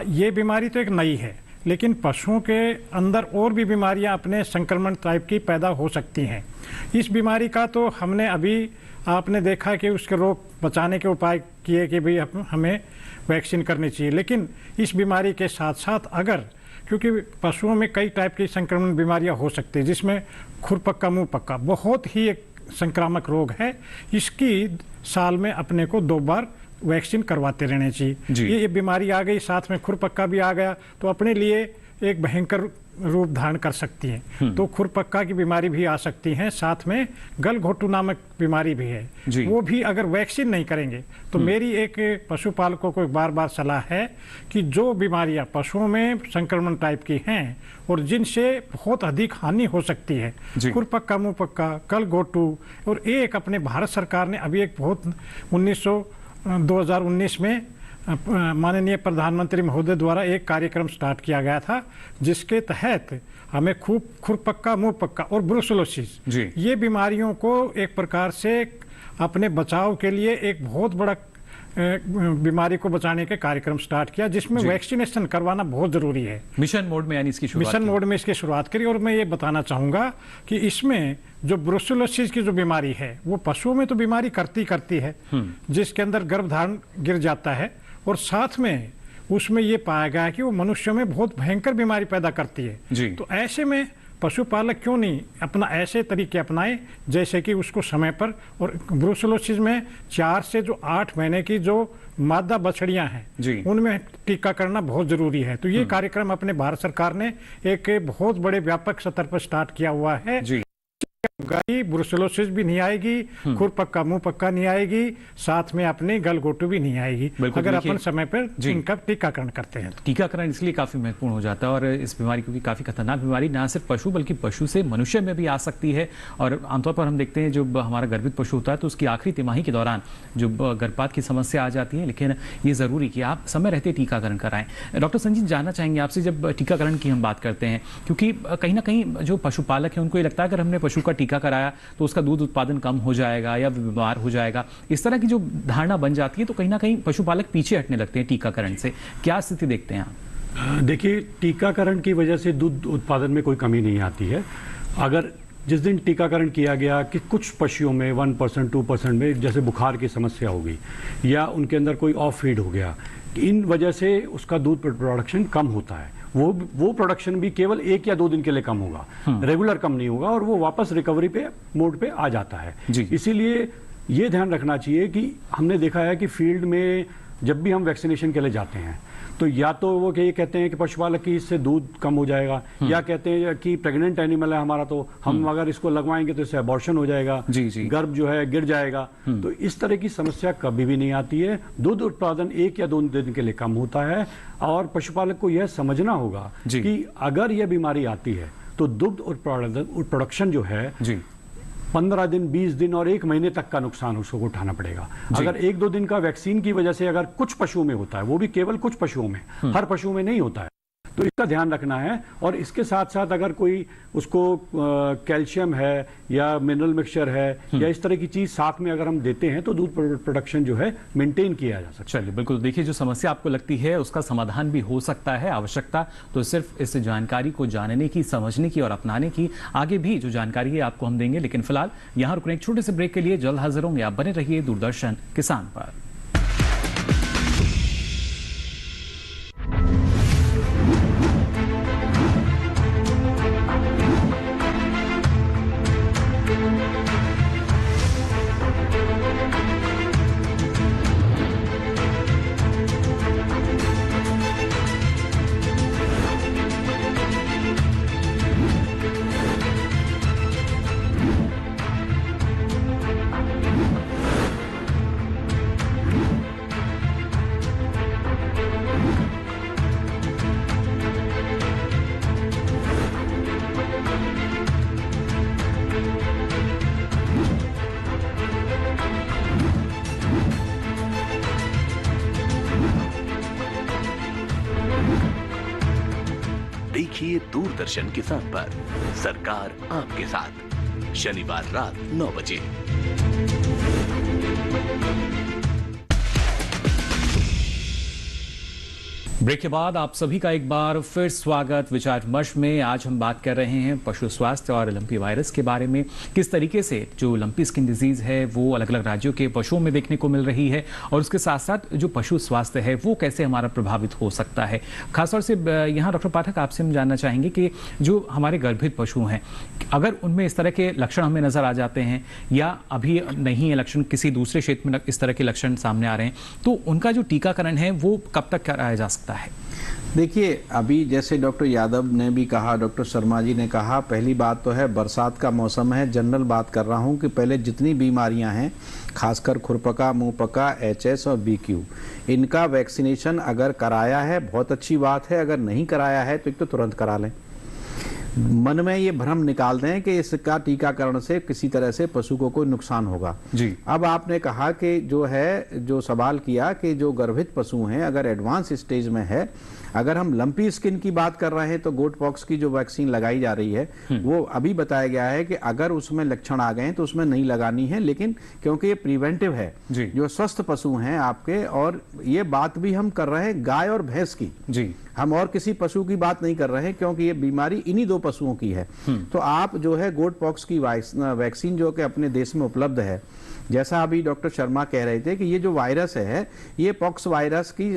ये बीमारी तो एक नई है, लेकिन पशुओं के अंदर और भी बीमारियां अपने संक्रमण टाइप की पैदा हो सकती हैं। इस बीमारी का तो हमने अभी आपने देखा कि उसके रोग बचाने के उपाय किए कि भाई हमें वैक्सीन करनी चाहिए, लेकिन इस बीमारी के साथ साथ अगर, क्योंकि पशुओं में कई टाइप की संक्रमण बीमारियां हो सकती है, जिसमें खुरपक्का मुंह पक्का बहुत ही एक संक्रामक रोग है, इसकी साल में अपने को 2 बार वैक्सीन करवाते रहने चाहिए। ये बीमारी आ गई, साथ में खुरपक्का भी आ गया तो अपने लिए एक भयंकर रूप धारण कर सकती है। तो खुरपक्का की बीमारी भी आ सकती है, साथ में गलघोटू नामक बीमारी भी है, वो भी अगर वैक्सीन नहीं करेंगे तो मेरी एक पशुपालकों को बार बार सलाह है कि जो बीमारियां पशुओं में संक्रमण टाइप की हैं और जिनसे बहुत अधिक हानि हो सकती है, खुरपक्का मुंह पक्का, गलघोटू, और एक अपने भारत सरकार ने अभी एक बहुत 2019 में माननीय प्रधानमंत्री महोदय द्वारा एक कार्यक्रम स्टार्ट किया गया था, जिसके तहत हमें खुरपक्का मुंह पक्का और ब्रुसेलोसिस ये बीमारियों को एक प्रकार से अपने बचाव के लिए एक बहुत बड़ा बीमारी को बचाने के कार्यक्रम स्टार्ट किया, जिसमें वैक्सीनेशन करवाना बहुत जरूरी है। मिशन मोड में यानी इसकी शुरुआत, मिशन मोड में इसकी शुरुआत करी। और मैं ये बताना चाहूँगा कि इसमें जो ब्रुसेलोसिस की जो बीमारी है वो पशुओं में तो बीमारी करती है, जिसके अंदर गर्भधारण गिर जाता है, और साथ में उसमें ये पाया गया कि वो मनुष्यों में बहुत भयंकर बीमारी पैदा करती है। तो ऐसे में पशुपालक क्यों नहीं अपना ऐसे तरीके अपनाए जैसे कि उसको समय पर, और ब्रुसेलोसिस में 4 से जो 8 महीने की जो मादा बछड़ियां हैं उनमें टीका करना बहुत जरूरी है। तो ये कार्यक्रम अपने भारत सरकार ने एक बहुत बड़े व्यापक स्तर पर स्टार्ट किया हुआ है। गाय ब्रुसेलोसिस भी नहीं आएगी, खुरपक्का मुंह पक्का नहीं आएगी, साथ में अपने गलघोटू भी नहीं आएगी, अगर अपन समय पर इनका टीकाकरण करते हैं। टीकाकरण इसलिए काफी महत्वपूर्ण हो जाता है, और इस बीमारी क्योंकि काफी खतरनाक बीमारी ना सिर्फ पशु बल्कि पशु से मनुष्य में भी आ सकती है। और आमतौर पर हम देखते हैं जब हमारा गर्भित पशु होता है तो उसकी आखिरी तिमाही के दौरान जो गर्भपात की समस्या आ जाती है, लेकिन ये जरूरी कि आप समय रहते टीकाकरण कराएं। डॉक्टर संजीत, जानना चाहेंगे आपसे, जब टीकाकरण की हम बात करते हैं, क्योंकि कहीं ना कहीं जो पशुपालक है उनको ये लगता है अगर हमने पशु का टीका कराया तो उसका दूध उत्पादन कम हो जाएगा या बीमार हो जाएगा, इस तरह की जो धारणा बन जाती है, तो कहीं ना कहीं पशुपालक पीछे हटने लगते हैं टीकाकरण से। क्या स्थिति देखते हैं आप? देखिए, टीकाकरण की वजह से दूध उत्पादन में कोई कमी नहीं आती है। अगर जिस दिन टीकाकरण किया गया कि कुछ पशुओं में 1% 2% में जैसे बुखार की समस्या हो गई या उनके अंदर कोई ऑफ फीड हो गया, इन वजह से उसका दूध प्रोडक्शन कम होता है, वो प्रोडक्शन भी केवल 1 या 2 दिन के लिए कम होगा, रेगुलर कम नहीं होगा, और वो वापस रिकवरी पे मोड पे आ जाता है। इसीलिए ये ध्यान रखना चाहिए कि हमने देखा है कि फील्ड में जब भी हम वैक्सीनेशन के लिए जाते हैं तो या तो वो ये कहते हैं कि पशुपालक की इससे दूध कम हो जाएगा, या कहते हैं कि प्रेग्नेंट एनिमल है हमारा तो हम अगर इसको लगवाएंगे तो इससे अबॉर्शन हो जाएगा, गर्भ जो है गिर जाएगा। तो इस तरह की समस्या कभी भी नहीं आती है। दूध उत्पादन 1 या 2 दिन के लिए कम होता है, और पशुपालक को यह समझना होगा कि अगर यह बीमारी आती है तो दुग्ध प्रोडक्शन जो है 15 दिन, 20 दिन और 1 महीने तक का नुकसान उसको उठाना पड़ेगा। अगर 1-2 दिन का वैक्सीन की वजह से अगर कुछ पशुओं में होता है, वो भी केवल कुछ पशुओं में, हर पशुओं में नहीं होता है, तो इसका ध्यान रखना है। और इसके साथ साथ अगर कोई उसको कैल्शियम है या मिनरल मिक्सचर है या इस तरह की चीज साथ में अगर हम देते हैं तो दूध प्रोडक्शन जो है मेंटेन किया जा सकता है। चलिए, बिल्कुल। देखिए, जो समस्या आपको लगती है उसका समाधान भी हो सकता है। आवश्यकता तो सिर्फ इस जानकारी को जानने की, समझने की और अपनाने की। आगे भी जो जानकारी है आपको हम देंगे, लेकिन फिलहाल यहाँ रुकने एक छोटे से ब्रेक के लिए जल्द हाजिर होंगे। आप बने रहिए दूरदर्शन किसान पर। देखिए दूरदर्शन किसान पर सरकार आपके साथ, शनिवार रात 9 बजे। ब्रेक के बाद आप सभी का एक बार फिर स्वागत विचार विमर्श में। आज हम बात कर रहे हैं पशु स्वास्थ्य और लंपी वायरस के बारे में, किस तरीके से जो लंपी स्किन डिजीज है वो अलग अलग राज्यों के पशुओं में देखने को मिल रही है और उसके साथ साथ जो पशु स्वास्थ्य है वो कैसे हमारा प्रभावित हो सकता है। खासतौर से यहाँ डॉक्टर पाठक आपसे हम जानना चाहेंगे कि जो हमारे गर्भित पशु हैं, अगर उनमें इस तरह के लक्षण हमें नजर आ जाते हैं या अभी नहीं है लक्षण, किसी दूसरे क्षेत्र में इस तरह के लक्षण सामने आ रहे हैं, तो उनका जो टीकाकरण है वो कब तक कराया जा सकता है? देखिए, अभी जैसे डॉक्टर यादव ने भी कहा, डॉक्टर शर्मा जी ने कहा, पहली बात तो है बरसात का मौसम है। जनरल बात कर रहा हूं कि पहले जितनी बीमारियां हैं, खासकर खुरपका, मुंहपका, एचएस और बीक्यू, इनका वैक्सीनेशन अगर कराया है बहुत अच्छी बात है, अगर नहीं कराया है तो एक तो तुरंत करा लें। मन में ये भ्रम निकाल दें कि इसका टीकाकरण से किसी तरह से पशु को कोई नुकसान होगा जी। अब आपने कहा कि जो सवाल किया कि जो गर्भित पशु हैं अगर एडवांस स्टेज में है, अगर हम लंपी स्किन की बात कर रहे हैं तो गोट पॉक्स की जो वैक्सीन लगाई जा रही है वो अभी बताया गया है कि अगर उसमें लक्षण आ गए तो उसमें नहीं लगानी है, लेकिन क्योंकि ये प्रिवेंटिव है जो स्वस्थ पशु हैं आपके, और ये बात भी हम कर रहे हैं गाय और भैंस की जी, हम और किसी पशु की बात नहीं कर रहे हैं क्योंकि ये बीमारी इन्हीं दो पशुओं की है। तो आप जो है गोट पॉक्स की वैक्सीन जो कि अपने देश में उपलब्ध है, जैसा अभी डॉक्टर शर्मा कह रहे थे कि ये जो वायरस है ये पॉक्स वायरस की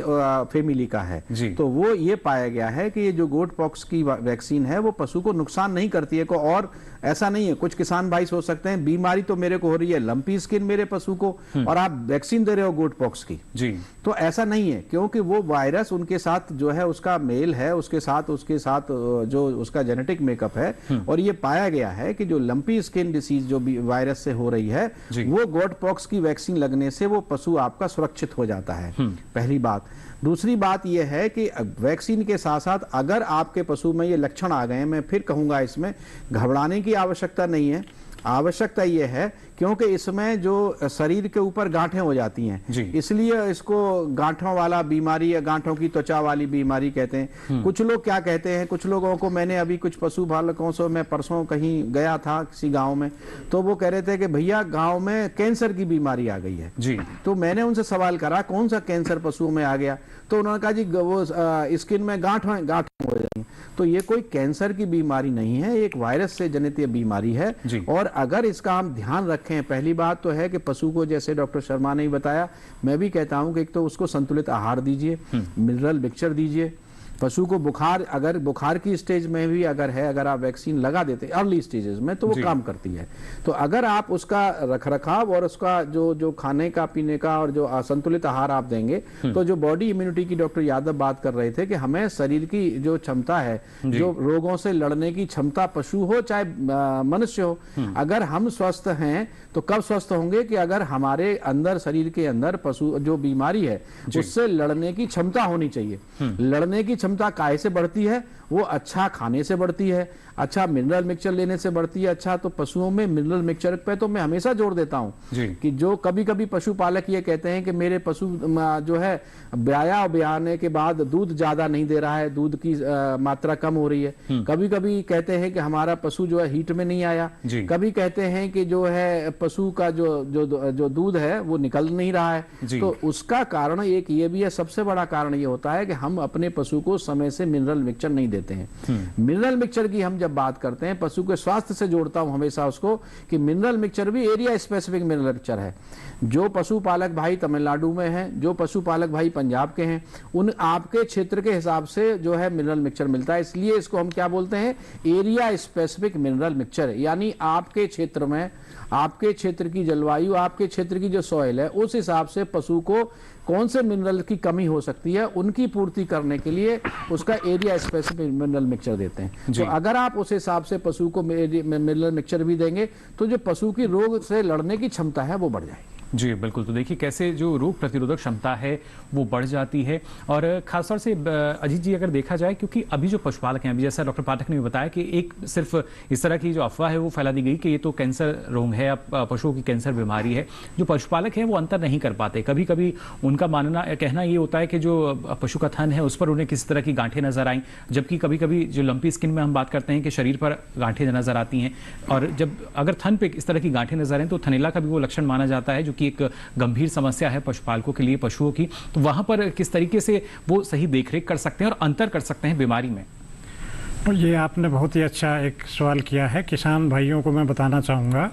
फैमिली का है, तो वो ये पाया गया है कि ये जो गोट पॉक्स की वैक्सीन है वो पशु को नुकसान नहीं करती है। और ऐसा नहीं है, कुछ किसान भाई सोच सकते हैं बीमारी तो मेरे को हो रही है लंपी स्किन मेरे पशु को और आप वैक्सीन दे रहे हो गोट पॉक्स की जी, तो ऐसा नहीं है, क्योंकि वो वायरस उनके साथ जो है उसका मेल है, उसके साथ जो उसका जेनेटिक मेकअप है, और ये पाया गया है कि जो लंपी स्किन डिसीज जो वायरस से हो रही है वो गोट पॉक्स की वैक्सीन लगने से वो पशु आपका सुरक्षित हो जाता है, पहली बात। दूसरी बात यह है कि वैक्सीन के साथ साथ अगर आपके पशु में ये लक्षण आ गए, मैं फिर कहूंगा इसमें घबराने की आवश्यकता नहीं है। आवश्यकता यह है क्योंकि इसमें जो शरीर के ऊपर गांठें हो जाती हैं, इसलिए इसको गांठों वाला बीमारी या गांठों की त्वचा वाली बीमारी कहते हैं। कुछ लोग क्या कहते हैं, कुछ लोगों को मैंने अभी कुछ पशु पालकों से, मैं परसों कहीं गया था किसी गांव में, तो वो कह रहे थे कि भैया गांव में कैंसर की बीमारी आ गई है जी। तो मैंने उनसे सवाल करा कौन सा कैंसर पशुओं में आ गया, तो उन्होंने कहा जी वो स्किन में गांठ हो जाएंगे। तो ये कोई कैंसर की बीमारी नहीं है, एक वायरस से जनित बीमारी है। और अगर इसका हम ध्यान रखें, पहली बात तो है कि पशु को, जैसे डॉक्टर शर्मा ने ही बताया, मैं भी कहता हूं कि एक तो उसको संतुलित आहार दीजिए, मिनरल मिक्सचर दीजिए। पशु को बुखार, अगर बुखार की स्टेज में भी अगर है, अगर आप वैक्सीन लगा देते अर्ली स्टेजेस में तो वो काम करती है। तो अगर आप उसका रखरखाव और उसका जो खाने का पीने का और जो असंतुलित आहार आप देंगे, तो जो बॉडी इम्यूनिटी की डॉक्टर यादव बात कर रहे थे कि हमें शरीर की जो क्षमता है, जो रोगों से लड़ने की क्षमता, पशु हो चाहे मनुष्य हो, अगर हम स्वस्थ हैं तो कब स्वस्थ होंगे कि अगर हमारे अंदर, शरीर के अंदर पशु जो बीमारी है उससे लड़ने की क्षमता होनी चाहिए। लड़ने की क्षमता काहे से बढ़ती है? वो अच्छा खाने से बढ़ती है, अच्छा मिनरल मिक्सचर लेने से बढ़ती है। अच्छा, तो पशुओं में मिनरल मिक्सचर पे तो मैं हमेशा जोर देता हूं कि जो कभी कभी पशुपालक ये कहते हैं कि मेरे पशु जो है ब्याया और ब्याने के बाद दूध ज्यादा नहीं दे रहा है, दूध की मात्रा कम हो रही है। कभी कभी कहते हैं कि हमारा पशु जो है हीट में नहीं आया, कभी कहते हैं कि जो है पशु का जो दूध है वो निकल नहीं रहा है। तो उसका कारण एक ये भी है, सबसे बड़ा कारण ये होता है कि हम अपने पशु को समय से मिनरल मिक्सचर नहीं देते हैं। मिनरल मिक्सचर की हम जब बात करते हैं, पशु के स्वास्थ्य से जोड़ता हूं हमेशा उसको कि मिनरल मिक्सचर भी एरिया स्पेसिफिक मिनरल मिक्सचर है। जो पशुपालक भाई तमिलनाडु में हैं, जो पशुपालक भाई पंजाब के हैं, उन आपके क्षेत्र के हिसाब से जो है मिनरल मिक्सचर मिलता है। इसलिए इसको हम क्या बोलते हैं, एरिया स्पेसिफिक मिनरल मिक्सचर। यानी आपके क्षेत्र में, आपके क्षेत्र की जलवायु, आपके क्षेत्र की जो सॉइल है, उस हिसाब से पशु को कौन से मिनरल की कमी हो सकती है, उनकी पूर्ति करने के लिए उसका एरिया स्पेसिफिक मिनरल मिक्सचर देते हैं। तो अगर आप उस हिसाब से पशु को मिनरल मिक्सचर भी देंगे तो जो पशु की रोग से लड़ने की क्षमता है वो बढ़ जाएगी। जी बिल्कुल। तो देखिए कैसे जो रोग प्रतिरोधक क्षमता है वो बढ़ जाती है। और खासतौर से अजीत जी अगर देखा जाए, क्योंकि अभी जो पशुपालक हैं, अभी जैसा डॉक्टर पाठक ने भी बताया कि एक सिर्फ इस तरह की जो अफवाह है वो फैला दी गई कि ये तो कैंसर रोग है या पशुओं की कैंसर बीमारी है। जो पशुपालक हैं वो अंतर नहीं कर पाते। कभी कभी उनका कहना ये होता है कि जो पशु का थन है उस पर उन्हें किसी तरह की गांठें नजर आई, जबकि कभी कभी जो लंपी स्किन में हम बात करते हैं कि शरीर पर गांठें नजर आती हैं। और जब अगर थन पे इस तरह की गांठें नजर आए तो थनैला का भी वो लक्षण माना जाता है, जो कि एक गंभीर समस्या है पशुपालकों के लिए, पशुओं की। तो वहां पर किस तरीके से वो सही देखरेख कर सकते हैं और अंतर कर सकते हैं बीमारी में? तो ये आपने बहुत ही अच्छा एक सवाल किया है। किसान भाइयों को मैं बताना चाहूँगा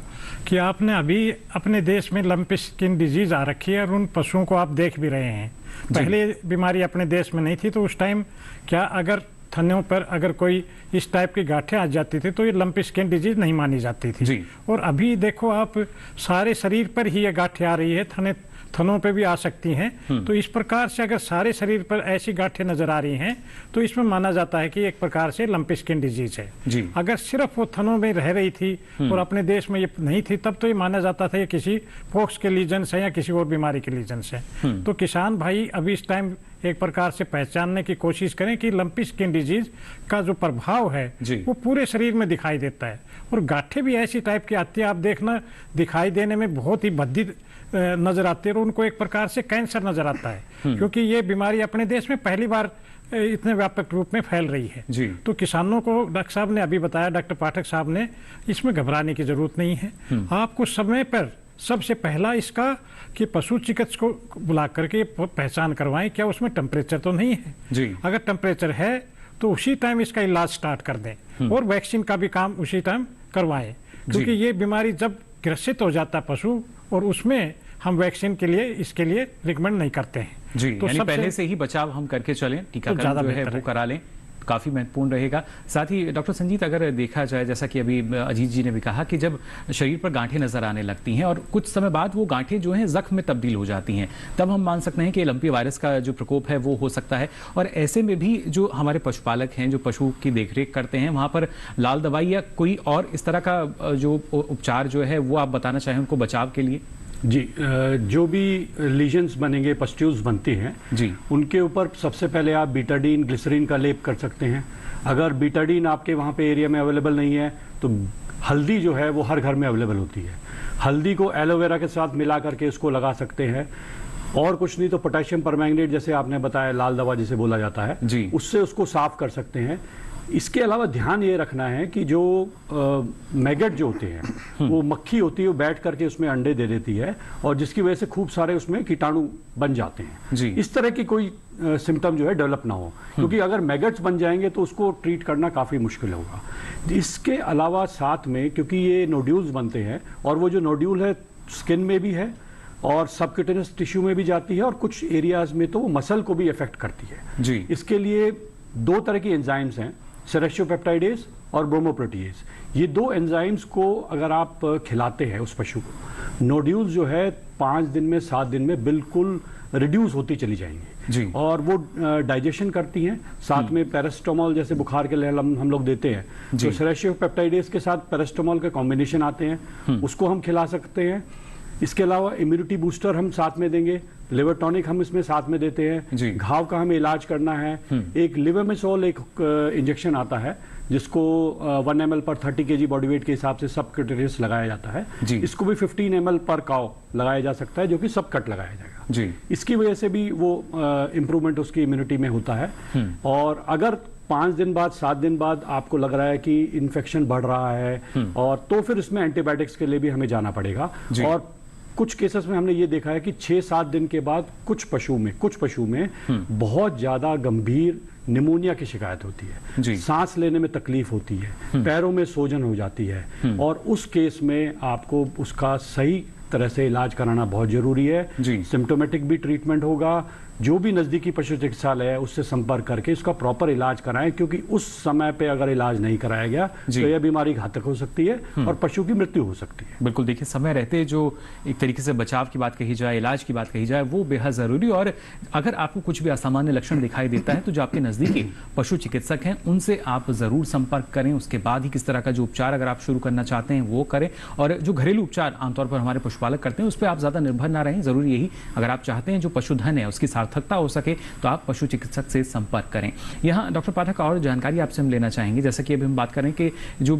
कि आपने अभी अपने देश में लंपी स्किन डिजीज आ रखी है और उन पशुओं को आप देख भी रहे हैं। पहले बीमारी अपने देश में नहीं थी, तो उस टाइम क्या अगर थनों पर अगर कोई इस टाइप की गांठें आ जाती थी तो ये लंपी स्किन डिजीज नहीं मानी जाती थी। और अभी देखो आप, सारे शरीर पर ही ये गांठें आ रही है, थनों पे भी आ सकती हैं। तो इस प्रकार से अगर सारे शरीर पर ऐसी गांठें नजर आ रही हैं तो इसमें माना जाता है कि एक प्रकार से लंपी स्किन डिजीज है। अगर सिर्फ वो थनों में रह रही थी और अपने देश में ये नहीं थी, तब तो ये माना जाता था ये किसी पॉक्स के लीजन से या किसी और बीमारी के लीजन से। तो किसान भाई अभी इस टाइम एक प्रकार से पहचानने की कोशिश करें कि लंपी स्किन डिजीज का जो प्रभाव है वो पूरे शरीर में दिखाई देता है। और गांठें भी ऐसी टाइप की आती है, आप देखना दिखाई देने में बहुत ही भद्दी नजर आती है और उनको एक प्रकार से कैंसर नजर आता है, क्योंकि ये बीमारी अपने देश में पहली बार इतने व्यापक रूप में फैल रही है। तो किसानों को डॉक्टर साहब ने अभी बताया, डॉक्टर पाठक साहब ने, इसमें घबराने की जरूरत नहीं है। आपको समय पर सबसे पहला इसका कि पशु चिकित्सक को बुला करके पहचान करवाएं क्या उसमें टेम्परेचर तो नहीं है। अगर टेम्परेचर है तो उसी टाइम इसका इलाज स्टार्ट कर दें और वैक्सीन का भी काम उसी टाइम करवाएं, क्योंकि ये बीमारी जब ग्रसित हो जाता है पशु, और उसमें हम वैक्सीन के लिए इसके लिए रिकमेंड नहीं करते हैं। तो यानी पहले से ही बचाव हम करके चलें, टीकाकरण जो है वो करा लें, काफी महत्वपूर्ण रहेगा। साथ ही डॉक्टर संजीत अगर देखा जाए, जैसा कि अभी अजीत जी ने भी कहा कि जब शरीर पर गांठें नजर आने लगती हैं और कुछ समय बाद वो गांठें जो हैं जख्म में तब्दील हो जाती हैं, तब हम मान सकते हैं कि लंपी वायरस का जो प्रकोप है वो हो सकता है। और ऐसे में भी जो हमारे पशुपालक हैं, जो पशु की देखरेख करते हैं, वहां पर लाल दवाई या कोई और इस तरह का जो उपचार जो है वो आप बताना चाहें उनको बचाव के लिए? जी, जो भी लीजन्स बनेंगे, पस्ट्यूल्स बनती हैं जी, उनके ऊपर सबसे पहले आप बीटाडीन, ग्लिसरीन का लेप कर सकते हैं। अगर बीटाडीन आपके वहाँ पे एरिया में अवेलेबल नहीं है तो हल्दी जो है वो हर घर में अवेलेबल होती है। हल्दी को एलोवेरा के साथ मिला करके उसको लगा सकते हैं। और कुछ नहीं तो पोटेशियम परमैंगनेट, जैसे आपने बताया, लाल दवा जिसे बोला जाता है जी, उससे उसको साफ कर सकते हैं। इसके अलावा ध्यान ये रखना है कि जो मैगट जो होते हैं, वो मक्खी होती है, वो बैठ करके उसमें अंडे दे देती है और जिसकी वजह से खूब सारे उसमें कीटाणु बन जाते हैं जी। इस तरह की कोई सिम्टम जो है डेवलप ना हो, क्योंकि अगर मैगट्स बन जाएंगे तो उसको ट्रीट करना काफ़ी मुश्किल होगा। इसके अलावा साथ में, क्योंकि ये नोड्यूल्स बनते हैं और वो जो नोड्यूल है स्किन में भी है और सबक्यूटेनियस टिश्यू में भी जाती है और कुछ एरियाज में तो वो मसल को भी इफेक्ट करती है जी। इसके लिए दो तरह की एंजाइम्स हैं, सेरेक्शियोपेप्टाइडेज और ब्रोमोप्रोटीएज। ये दो एंजाइम्स को अगर आप खिलाते हैं उस पशु को, नोड्यूल्स जो है 5 दिन में 7 दिन में बिल्कुल रिड्यूस होती चली जाएंगी जी। और वो डाइजेशन करती हैं। साथ में पैरासिटामोल जैसे बुखार के लिए हम लोग देते हैं, तो सेरेक्शियोपेप्टाइडेज के साथ पैरासिटामोल के कॉम्बिनेशन आते हैं, उसको हम खिला सकते हैं। इसके अलावा इम्यूनिटी बूस्टर हम साथ में देंगे, लिवर टॉनिक हम इसमें साथ में देते हैं। घाव का हमें इलाज करना है, एक लिवर्मेसोल एक इंजेक्शन आता है जिसको 1 ml पर 30 kg बॉडी वेट के हिसाब से सबक्यूटेनियस लगाया जाता है। इसको भी 15 ml पर काउ लगाया जा सकता है, जो कि सब कट लगाया जाएगा जी। इसकी वजह से भी वो इम्प्रूवमेंट उसकी इम्यूनिटी में होता है। और अगर 5 दिन बाद 7 दिन बाद आपको लग रहा है कि इन्फेक्शन बढ़ रहा है और तो फिर इसमें एंटीबायोटिक्स के लिए भी हमें जाना पड़ेगा। और कुछ केसेस में हमने ये देखा है कि 6-7 दिन के बाद कुछ पशु में बहुत ज्यादा गंभीर निमोनिया की शिकायत होती है, सांस लेने में तकलीफ होती है, पैरों में सूजन हो जाती है, और उस केस में आपको उसका सही तरह से इलाज कराना बहुत जरूरी है। सिम्टोमेटिक भी ट्रीटमेंट होगा, जो भी नजदीकी पशु चिकित्सालय है उससे संपर्क करके इसका प्रॉपर इलाज कराएं, क्योंकि उस समय पे अगर इलाज नहीं कराया गया तो यह बीमारी घातक हो सकती है और पशु की मृत्यु हो सकती है। बिल्कुल, देखिए समय रहते जो एक तरीके से बचाव की बात कही जाए, इलाज की बात कही जाए, वो बेहद जरूरी। और अगर आपको कुछ भी असामान्य लक्षण दिखाई देता है तो जो आपके नजदीकी पशु चिकित्सक हैं उनसे आप जरूर संपर्क करें। उसके बाद ही किस तरह का जो उपचार अगर आप शुरू करना चाहते हैं वो करें। और जो घरेलू उपचार आमतौर पर हमारे पशुपालक करते हैं उस पर आप ज्यादा निर्भर ना रहें। जरूरी यही, अगर आप चाहते हैं जो पशुधन है उसकी सार्थकता हो सके तो आप पशु चिकित्सक से संपर्क करें। यहाँ डॉक्टर पाठक और जानकारी आपसे हम लेना चाहेंगे, जैसा कि अभी हम बात करें कि जो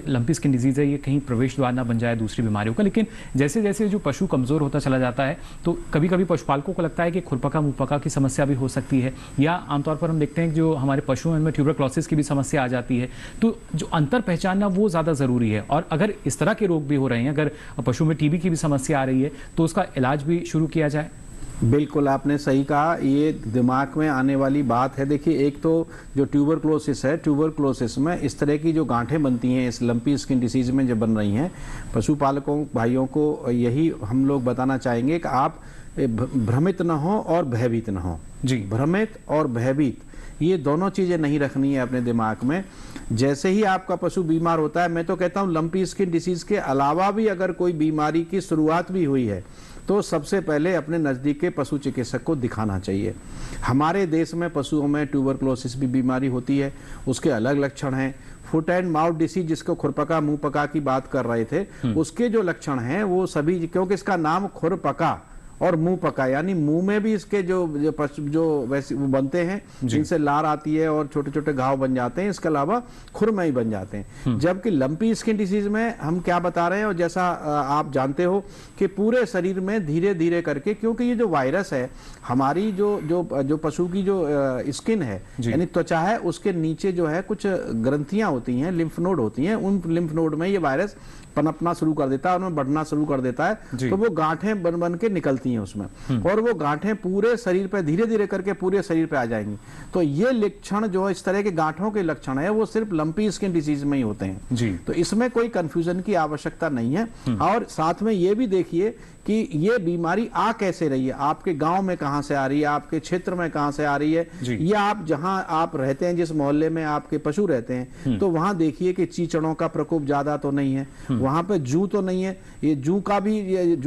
लंपी स्किन डिजीज है ये कहीं प्रवेश द्वार ना बन जाए दूसरी बीमारियों का, लेकिन जैसे जैसे जो पशु कमजोर होता चला जाता है तो कभी कभी पशुपालकों को लगता है कि खुरपका मुंहपका की समस्या भी हो सकती है, या आमतौर पर हम देखते हैं कि जो हमारे पशु हैं उनमें ट्यूबरक्लोसिस की भी समस्या आ जाती है। तो जो अंतर पहचानना वो ज्यादा जरूरी है। और अगर इस तरह के रोग भी हो रहे हैं, अगर पशु में टीबी की भी समस्या आ रही है तो उसका इलाज भी शुरू किया जाए। बिल्कुल आपने सही कहा, ये दिमाग में आने वाली बात है। देखिए, एक तो जो ट्यूबरक्लोसिस है, ट्यूबरक्लोसिस में इस तरह की जो गांठें बनती हैं इस लंपी स्किन डिसीज में जो बन रही हैं, पशुपालकों भाइयों को यही हम लोग बताना चाहेंगे कि आप भ्रमित न हो और भयभीत न हो जी। भ्रमित और भयभीत ये दोनों चीजें नहीं रखनी है अपने दिमाग में। जैसे ही आपका पशु बीमार होता है, मैं तो कहता हूं लंपी स्किन डिसीज के अलावा भी अगर कोई बीमारी की शुरुआत भी हुई है तो सबसे पहले अपने नजदीक के पशु चिकित्सक को दिखाना चाहिए। हमारे देश में पशुओं में ट्यूबरक्लोसिस भी बीमारी होती है, उसके अलग लक्षण हैं। फुट एंड माउथ डिसीज जिसको खुरपका मुंहपका की बात कर रहे थे, उसके जो लक्षण हैं वो सभी, क्योंकि इसका नाम खुरपका और मुंह पका यानी मुंह में भी इसके जो वैसे वो बनते हैं जिनसे लार आती है और छोटे छोटे घाव बन जाते हैं, इसके अलावा खुर में ही बन जाते हैं। जबकि लंपी स्किन डिसीज में हम क्या बता रहे हैं, और जैसा आप जानते हो कि पूरे शरीर में धीरे धीरे करके, क्योंकि ये जो वायरस है हमारी जो पशु की जो स्किन है यानी त्वचा है, उसके नीचे जो है कुछ ग्रंथियां होती हैं, लिम्फ नोड होती हैं, उन लिम्फ नोड में ये वायरस पनपना शुरू कर देता है, उनमें बढ़ना शुरू कर देता है, तो वो गांठें बन बन के निकलती हैं उसमें, और वो गांठें पूरे शरीर पे धीरे धीरे करके पूरे शरीर पे आ जाएंगी। तो ये लक्षण जो इस तरह के गांठों के लक्षण है वो सिर्फ लंपी स्किन डिसीज में ही होते हैं जी। तो इसमें कोई कंफ्यूजन की आवश्यकता नहीं है। और साथ में ये भी देखिए कि ये बीमारी आ कैसे रही है, आपके गांव में कहां से आ रही है, आपके क्षेत्र में कहां से आ रही है, या आप जहां आप रहते हैं, जिस मोहल्ले में आपके पशु रहते हैं, तो वहां देखिए कि चीचड़ों का प्रकोप ज्यादा तो नहीं है, वहां पे जू तो नहीं है। ये जू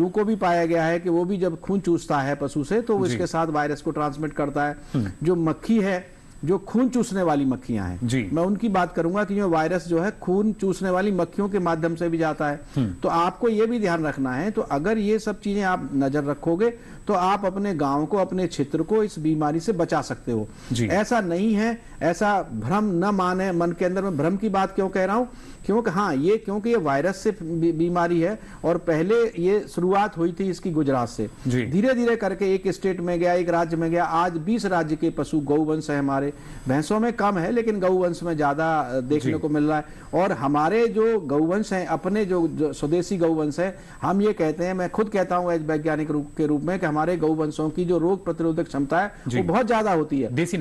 को भी पाया गया है कि वो भी जब खून चूसता है पशु से तो इसके साथ वायरस को ट्रांसमिट करता है। जो मक्खी है, जो खून चूसने वाली मक्खियां हैं, मैं उनकी बात करूंगा कि जो वायरस जो है खून चूसने वाली मक्खियों के माध्यम से भी जाता है। तो आपको ये भी ध्यान रखना है। तो अगर ये सब चीजें आप नजर रखोगे तो आप अपने गांव को, अपने क्षेत्र को इस बीमारी से बचा सकते हो। ऐसा नहीं है, ऐसा भ्रम न माने, मन के अंदर में भ्रम की बात क्यों कह रहा हूं, क्योंकि ये वायरस से बीमारी है और पहले ये शुरुआत हुई थी इसकी गुजरात से, धीरे धीरे करके एक स्टेट में गया, एक राज्य में गया। आज 20 राज्य के पशु गौवंश है हमारे, भैंसों में कम है लेकिन गौवंश में ज्यादा देखने को मिल रहा है। और हमारे जो गौवंश हैं, अपने जो स्वदेशी गौवंश है, हम ये कहते हैं, मैं खुद कहता हूं वैज्ञानिक के रूप में, कि हमारे गौवंशों की जो रोग प्रतिरोधक क्षमता है वो बहुत ज्यादा होती है, देसी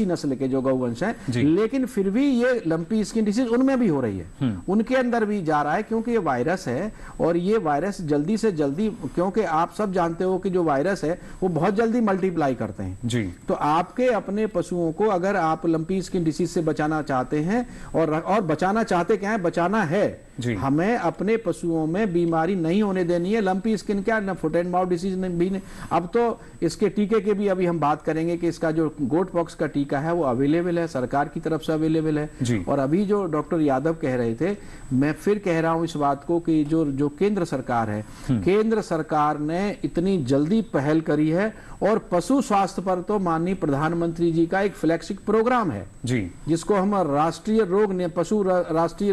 नस्ल के जो गौवंश हैं। लेकिन फिर भी ये लंपी स्किन डिसीज उनमें भी हो रही है, उनके अंदर भी जा रहा है, क्योंकि ये वायरस है। और ये वायरस जल्दी से जल्दी, क्योंकि आप सब जानते हो कि जो वायरस है वो बहुत जल्दी मल्टीप्लाई करते हैं जी। तो आपके अपने पशुओं को अगर आप लंपी स्किन डिसीज से बचाना चाहते हैं, और बचाना चाहते क्या है, बचाना है, हमें अपने पशुओं में बीमारी नहीं होने देनी है। लंपी स्किन क्या ना, फुट एंड माउथ डिसीज भी नहीं। अब तो इसके टीके की भी अभी हम बात करेंगे कि इसका जो गोट पॉक्स का टीका है वो अवेलेबल है, सरकार की तरफ से अवेलेबल है। और अभी जो डॉक्टर यादव कह रहे थे, मैं फिर कह रहा हूं इस बात को कि जो केंद्र सरकार है, केंद्र सरकार ने इतनी जल्दी पहल करी है, और पशु स्वास्थ्य पर तो माननीय प्रधानमंत्री जी का एक फ्लैगशिप प्रोग्राम है जी, जिसको हम राष्ट्रीय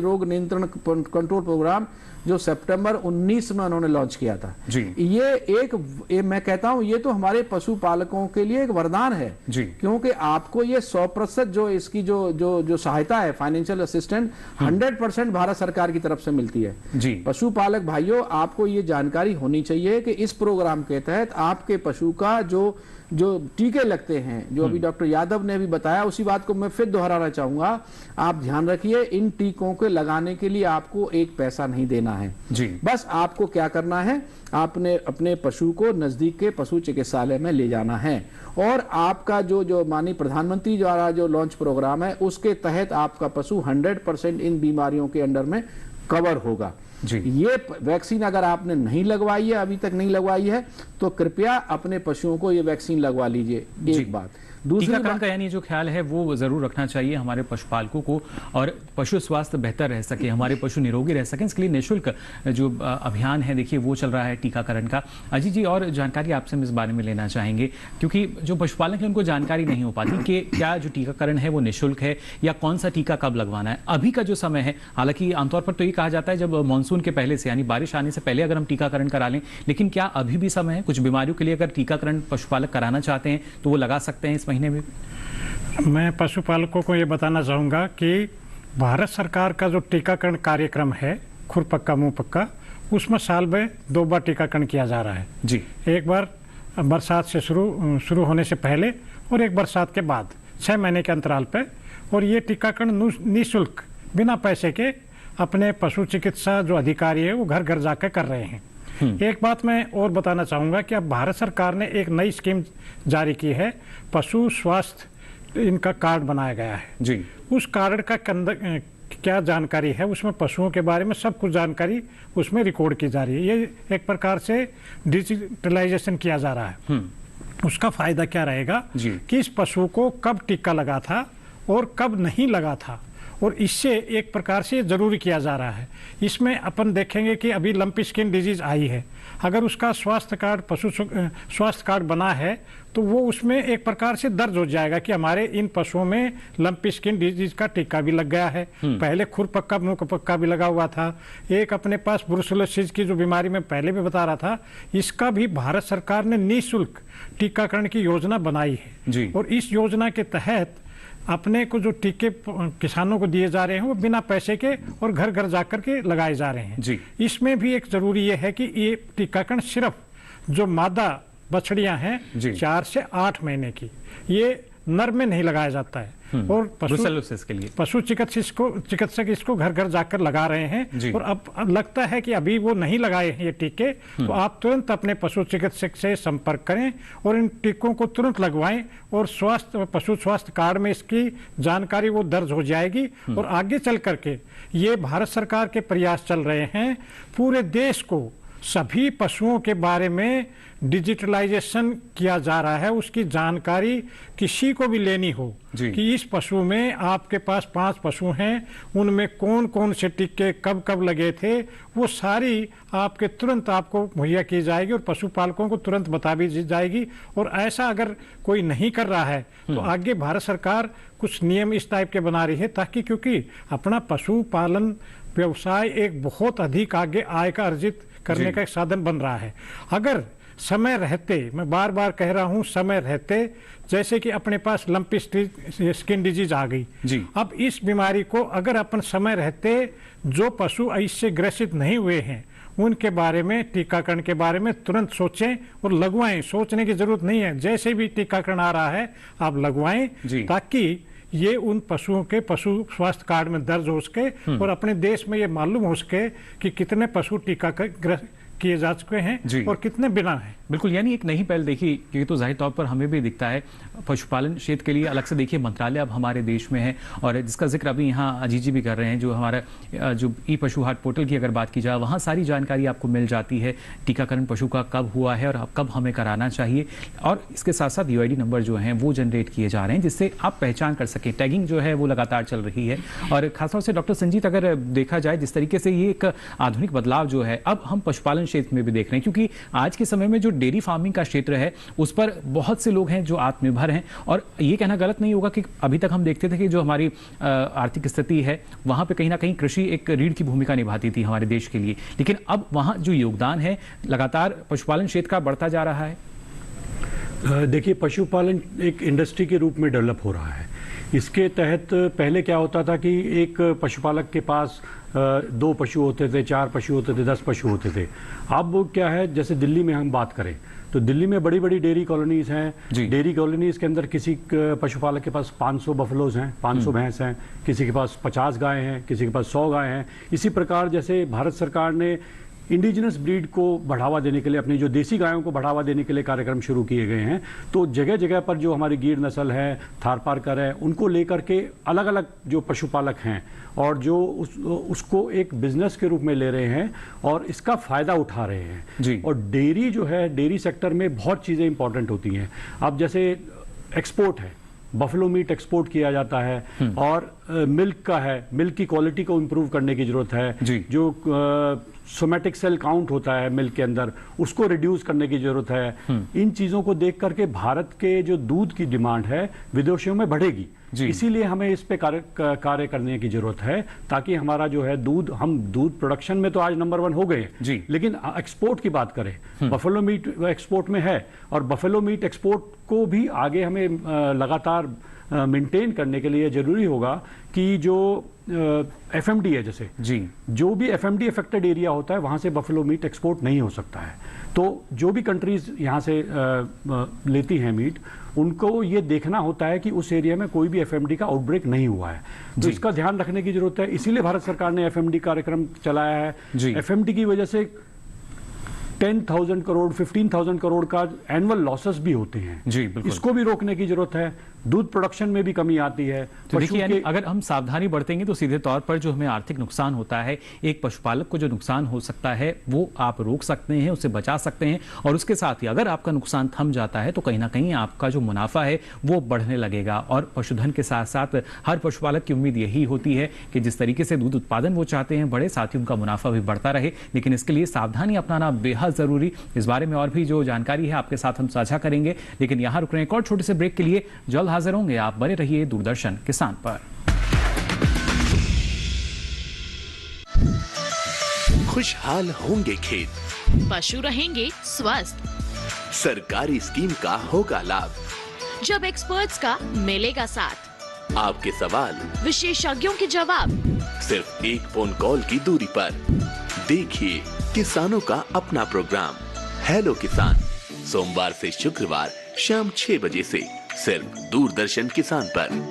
रोग नियंत्रण कंट्रोल प्रोग्राम, जो सितंबर 19 में उन्होंने लॉन्च किया था जी। ये मैं कहता हूं ये तो हमारे पशुपालकों के लिए एक वरदान है जी, क्योंकि आपको ये 100% जो इसकी जो सहायता है, फाइनेंशियल असिस्टेंट 100% भारत सरकार की तरफ से मिलती है जी। पशुपालक भाइयों, आपको ये जानकारी होनी चाहिए कि इस प्रोग्राम के तहत आपके पशु का जो जो टीके लगते हैं, जो अभी डॉक्टर यादव ने भी बताया, उसी बात को मैं फिर दोहराना चाहूंगा। आप ध्यान रखिए, इन टीकों के लगाने के लिए आपको एक पैसा नहीं देना है जी। बस आपको क्या करना है, आपने अपने पशु को नजदीक के पशु चिकित्सालय में ले जाना है और आपका जो माननीय प्रधानमंत्री द्वारा जो लॉन्च प्रोग्राम है उसके तहत आपका पशु 100% इन बीमारियों के अंडर में कवर होगा जी। ये वैक्सीन अगर आपने नहीं लगवाई है, अभी तक नहीं लगवाई है, तो कृपया अपने पशुओं को ये वैक्सीन लगवा लीजिए। एक बात। दूसरी टीकाकरण का यानी जो ख्याल है वो जरूर रखना चाहिए हमारे पशुपालकों को, और पशु स्वास्थ्य बेहतर रह सके, हमारे पशु निरोगी रह सके, इसके लिए निःशुल्क जो अभियान है देखिए वो चल रहा है टीकाकरण का। अजीत जी, और जानकारी आपसे हम इस बारे में लेना चाहेंगे, क्योंकि जो पशुपालक है उनको जानकारी नहीं हो पाती कि क्या जो टीकाकरण है वो निःशुल्क है या कौन सा टीका कब लगवाना है। अभी का जो समय है, हालांकि आमतौर पर तो ये कहा जाता है जब मानसून के पहले से यानी बारिश आने से पहले अगर हम टीकाकरण करा लें, लेकिन क्या अभी भी समय है? कुछ बीमारियों के लिए अगर टीकाकरण पशुपालक कराना चाहते हैं तो वो लगा सकते हैं इस महीने में? मैं पशुपालकों को ये बताना चाहूँगा कि भारत सरकार का जो टीकाकरण कार्यक्रम है खुर पक्का मुंह पक्का, उसमें साल में 2 बार टीकाकरण किया जा रहा है जी। एक बार बरसात से शुरू होने से पहले और एक बरसात के बाद 6 महीने के अंतराल पे, और ये टीकाकरण निःशुल्क बिना पैसे के अपने पशु चिकित्सा जो अधिकारी है वो घर घर जाकर कर रहे हैं। एक बात मैं और बताना चाहूँगा कि अब भारत सरकार ने एक नई स्कीम जारी की है, पशु स्वास्थ्य इनका कार्ड बनाया गया है जी। उस कार्ड का क्या जानकारी है, उसमें पशुओं के बारे में सब कुछ जानकारी उसमें रिकॉर्ड की जा रही है। ये एक प्रकार से डिजिटलाइजेशन किया जा रहा है। उसका फायदा क्या रहेगा कि इस पशु को कब टीका लगा था और कब नहीं लगा था, और इससे एक प्रकार से जरूरी किया जा रहा है। इसमें अपन देखेंगे कि अभी लंपी स्किन डिजीज आई है, अगर उसका स्वास्थ्य कार्ड पशु स्वास्थ्य कार्ड बना है तो वो उसमें एक प्रकार से दर्ज हो जाएगा कि हमारे इन पशुओं में लंपी स्किन डिजीज का टीका भी लग गया है। पहले खुर पक्का मुंह पक्का भी लगा हुआ था। एक अपने पास ब्रुसेलोसिस की जो बीमारी में पहले भी बता रहा था, इसका भी भारत सरकार ने निःशुल्क टीकाकरण की योजना बनाई है और इस योजना के तहत अपने को जो टीके किसानों को दिए जा रहे हैं वो बिना पैसे के और घर घर जाकर के लगाए जा रहे हैं। इसमें भी एक जरूरी ये है कि ये टीकाकरण सिर्फ जो मादा बछड़ियां हैं 4 से 8 महीने की, ये नर में नहीं लगाया जाता है और पशु चिकित्सक इसको घर घर जाकर लगा रहे हैं। और अब लगता है कि अभी वो नहीं लगाए हैं ये टीके, तो आप तुरंत अपने पशु चिकित्सक से संपर्क करें और इन टीकों को तुरंत लगवाएं और पशु स्वास्थ्य कार्ड में इसकी जानकारी वो दर्ज हो जाएगी। और आगे चल करके ये भारत सरकार के प्रयास चल रहे हैं पूरे देश को सभी पशुओं के बारे में डिजिटलाइजेशन किया जा रहा है, उसकी जानकारी किसी को भी लेनी हो कि इस पशु में आपके पास 5 पशु हैं, उनमें कौन कौन से टीके कब कब लगे थे, वो सारी आपके तुरंत आपको मुहैया की जाएगी और पशुपालकों को तुरंत बता भी जाएगी। और ऐसा अगर कोई नहीं कर रहा है तो आगे भारत सरकार कुछ नियम इस टाइप के बना रही है, ताकि क्योंकि अपना पशुपालन व्यवसाय एक बहुत अधिक आगे आय का अर्जित करने का एक साधन बन रहा है। अगर समय रहते, मैं बार बार कह रहा हूं, समय रहते, जैसे कि अपने पास लंपी स्किन डिजीज आ गई, अब इस बीमारी को अगर अपन समय रहते जो पशु इससे ग्रसित नहीं हुए हैं उनके बारे में टीकाकरण के बारे में तुरंत सोचें और लगवाएं। सोचने की जरूरत नहीं है, जैसे भी टीकाकरण आ रहा है आप लगवाएं, ताकि ये उन पशुओं के पशु स्वास्थ्य कार्ड में दर्ज हो सके और अपने देश में ये मालूम हो सके कि कितने पशु टीकाकरण किए जा चुके हैं और कितने बिना हैं। बिल्कुल, यानी एक नई पहल देखी, ये तो जाहिर तौर पर हमें भी दिखता है पशुपालन क्षेत्र के लिए अलग से देखिए मंत्रालय अब हमारे देश में है, और जिसका जिक्र अभी यहाँ अजीत जी भी कर रहे हैं। जो हमारा जो ई पशु हाट पोर्टल की अगर बात की जाए, वहाँ सारी जानकारी आपको मिल जाती है, टीकाकरण पशु का कब हुआ है और कब हमें कराना चाहिए, और इसके साथ साथ यूआईडी नंबर जो हैं वो जनरेट किए जा रहे हैं जिससे आप पहचान कर सकें। टैगिंग जो है वो लगातार चल रही है, और खासतौर से डॉक्टर संजीत अगर देखा जाए जिस तरीके से ये एक आधुनिक बदलाव जो है अब हम पशुपालन क्षेत्र में भी देख रहे हैं, क्योंकि आज के समय में जो डेयरी फार्मिंग का क्षेत्र है उस पर बहुत से लोग हैं जो आत्मनिर्भर हैं। और ये कहना गलत नहीं होगा कि अभी तक हम देखते थे कि जो हमारी आर्थिक स्थिति है वहां पे कहीं ना कहीं कृषि एक रीढ़ की भूमिका निभाती थी हमारे देश के लिए, लेकिन अब वहां जो योगदान है लगातार पशुपालन क्षेत्र का बढ़ता जा रहा है। देखिए, पशुपालन एक इंडस्ट्री के रूप में डेवलप हो रहा है। इसके तहत पहले क्या होता था कि एक पशुपालक के पास 2 पशु होते थे, 4 पशु होते थे, 10 पशु होते थे। अब क्या है, जैसे दिल्ली में हम बात करें तो दिल्ली में बड़ी बड़ी डेयरी कॉलोनीज हैं। डेयरी कॉलोनीज के अंदर किसी पशुपालक के पास 500 बफलोज हैं, 500 भैंस हैं, किसी के पास 50 गाय हैं, किसी के पास 100 गाय हैं। इसी प्रकार जैसे भारत सरकार ने इंडिजिनस ब्रीड को बढ़ावा देने के लिए, अपनी जो देसी गायों को बढ़ावा देने के लिए कार्यक्रम शुरू किए गए हैं, तो जगह जगह पर जो हमारी गिर नस्ल है, थारपारकर है, उनको लेकर के अलग अलग जो पशुपालक हैं और जो उसको एक बिजनेस के रूप में ले रहे हैं और इसका फायदा उठा रहे हैं जी। और डेयरी जो है, डेयरी सेक्टर में बहुत चीज़ें इंपॉर्टेंट होती हैं। अब जैसे एक्सपोर्ट है, बफलो मीट एक्सपोर्ट किया जाता है और मिल्क का है, मिल्क की क्वालिटी को इम्प्रूव करने की जरूरत है। जो सोमैटिक सेल काउंट होता है मिल्क के अंदर, उसको रिड्यूस करने की जरूरत है। इन चीजों को देख करके भारत के जो दूध की डिमांड है विदेशों में बढ़ेगी। इसीलिए हमें इस पे कार्य करने की जरूरत है, ताकि हमारा जो है दूध, हम दूध प्रोडक्शन में तो आज नंबर 1 हो गए, लेकिन एक्सपोर्ट की बात करें, बफेलो मीट एक्सपोर्ट में है और बफेलो मीट एक्सपोर्ट को भी आगे हमें लगातार मेंटेन करने के लिए जरूरी होगा कि जो एफएमडी है, जैसे जो भी एफएमडी अफेक्टेड एरिया होता है वहां से बफेलो मीट एक्सपोर्ट नहीं हो सकता है। तो जो भी कंट्रीज यहाँ से लेती हैं मीट, उनको ये देखना होता है कि उस एरिया में कोई भी एफएमडी का आउटब्रेक नहीं हुआ है, तो इसका ध्यान रखने की जरूरत है। इसीलिए भारत सरकार ने एफएमडी कार्यक्रम चलाया है। एफएमडी की वजह से 10,000 करोड़ 15,000 करोड़ का एनुअल लॉसेस भी होते हैं जी, बिल्कुल। इसको भी रोकने की जरूरत है। दूध प्रोडक्शन में भी कमी आती है। तो देखिए, यानी अगर हम सावधानी बरतेंगे तो सीधे तौर पर जो हमें आर्थिक नुकसान होता है, एक पशुपालक को जो नुकसान हो सकता है वो आप रोक सकते हैं, उससे बचा सकते हैं। और उसके साथ ही अगर आपका नुकसान थम जाता है तो कहीं ना कहीं आपका जो मुनाफा है वो बढ़ने लगेगा। और पशुधन के साथ साथ हर पशुपालक की उम्मीद यही होती है कि जिस तरीके से दूध उत्पादन वो चाहते हैं बढ़े, साथ ही उनका मुनाफा भी बढ़ता रहे। लेकिन इसके लिए सावधानी अपनाना बेहद जरूरी। इस बारे में और भी जो जानकारी है आपके साथ हम साझा करेंगे, लेकिन यहाँ रुक रहे हैं एक और छोटे से ब्रेक के लिए। जल्द हाजिर होंगे, आप बने रहिए दूरदर्शन किसान पर। खुशहाल होंगे खेत, पशु रहेंगे स्वस्थ, सरकारी स्कीम का होगा लाभ, जब एक्सपर्ट्स का मिलेगा साथ, आपके सवाल विशेषज्ञों के जवाब, सिर्फ एक फोन कॉल की दूरी पर। देखिए किसानों का अपना प्रोग्राम हेलो किसान, सोमवार से शुक्रवार शाम 6 बजे से सिर्फ दूरदर्शन किसान पर।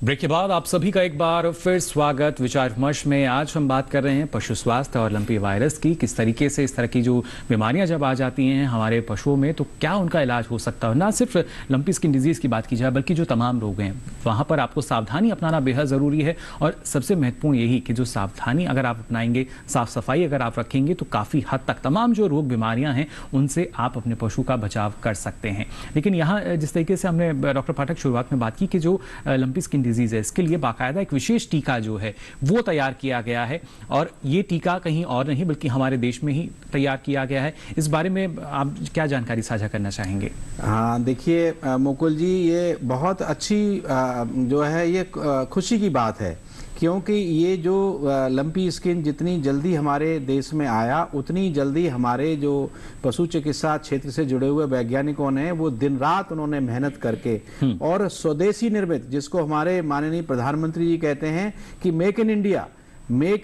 ब्रेक के बाद आप सभी का एक बार फिर स्वागत विचार विमर्श में। आज हम बात कर रहे हैं पशु स्वास्थ्य और लंपी वायरस की। किस तरीके से इस तरह की जो बीमारियां जब आ जाती हैं हमारे पशुओं में तो क्या उनका इलाज हो सकता है। ना सिर्फ लंपी स्किन डिजीज की बात की जाए बल्कि जो तमाम रोग हैं वहां पर आपको सावधानी अपनाना बेहद ज़रूरी है। और सबसे महत्वपूर्ण यही कि जो सावधानी अगर आप अपनाएंगे, साफ सफाई अगर आप रखेंगे तो काफ़ी हद तक तमाम जो रोग बीमारियाँ हैं उनसे आप अपने पशु का बचाव कर सकते हैं। लेकिन यहाँ जिस तरीके से हमने डॉक्टर पाठक शुरुआत में बात की कि जो लंपी स्किन डिजीज है इसके लिए बाकायदा एक विशेष टीका जो है वो तैयार किया गया है और ये टीका कहीं और नहीं बल्कि हमारे देश में ही तैयार किया गया है। इस बारे में आप क्या जानकारी साझा करना चाहेंगे? हाँ, देखिए मुकुल जी, ये बहुत अच्छी जो है ये खुशी की बात है, क्योंकि ये जो लंपी स्किन जितनी जल्दी हमारे देश में आया उतनी जल्दी हमारे जो पशु चिकित्सा क्षेत्र से जुड़े हुए वैज्ञानिकों ने वो दिन रात उन्होंने मेहनत करके और स्वदेशी निर्मित, जिसको हमारे माननीय प्रधानमंत्री जी कहते हैं कि मेक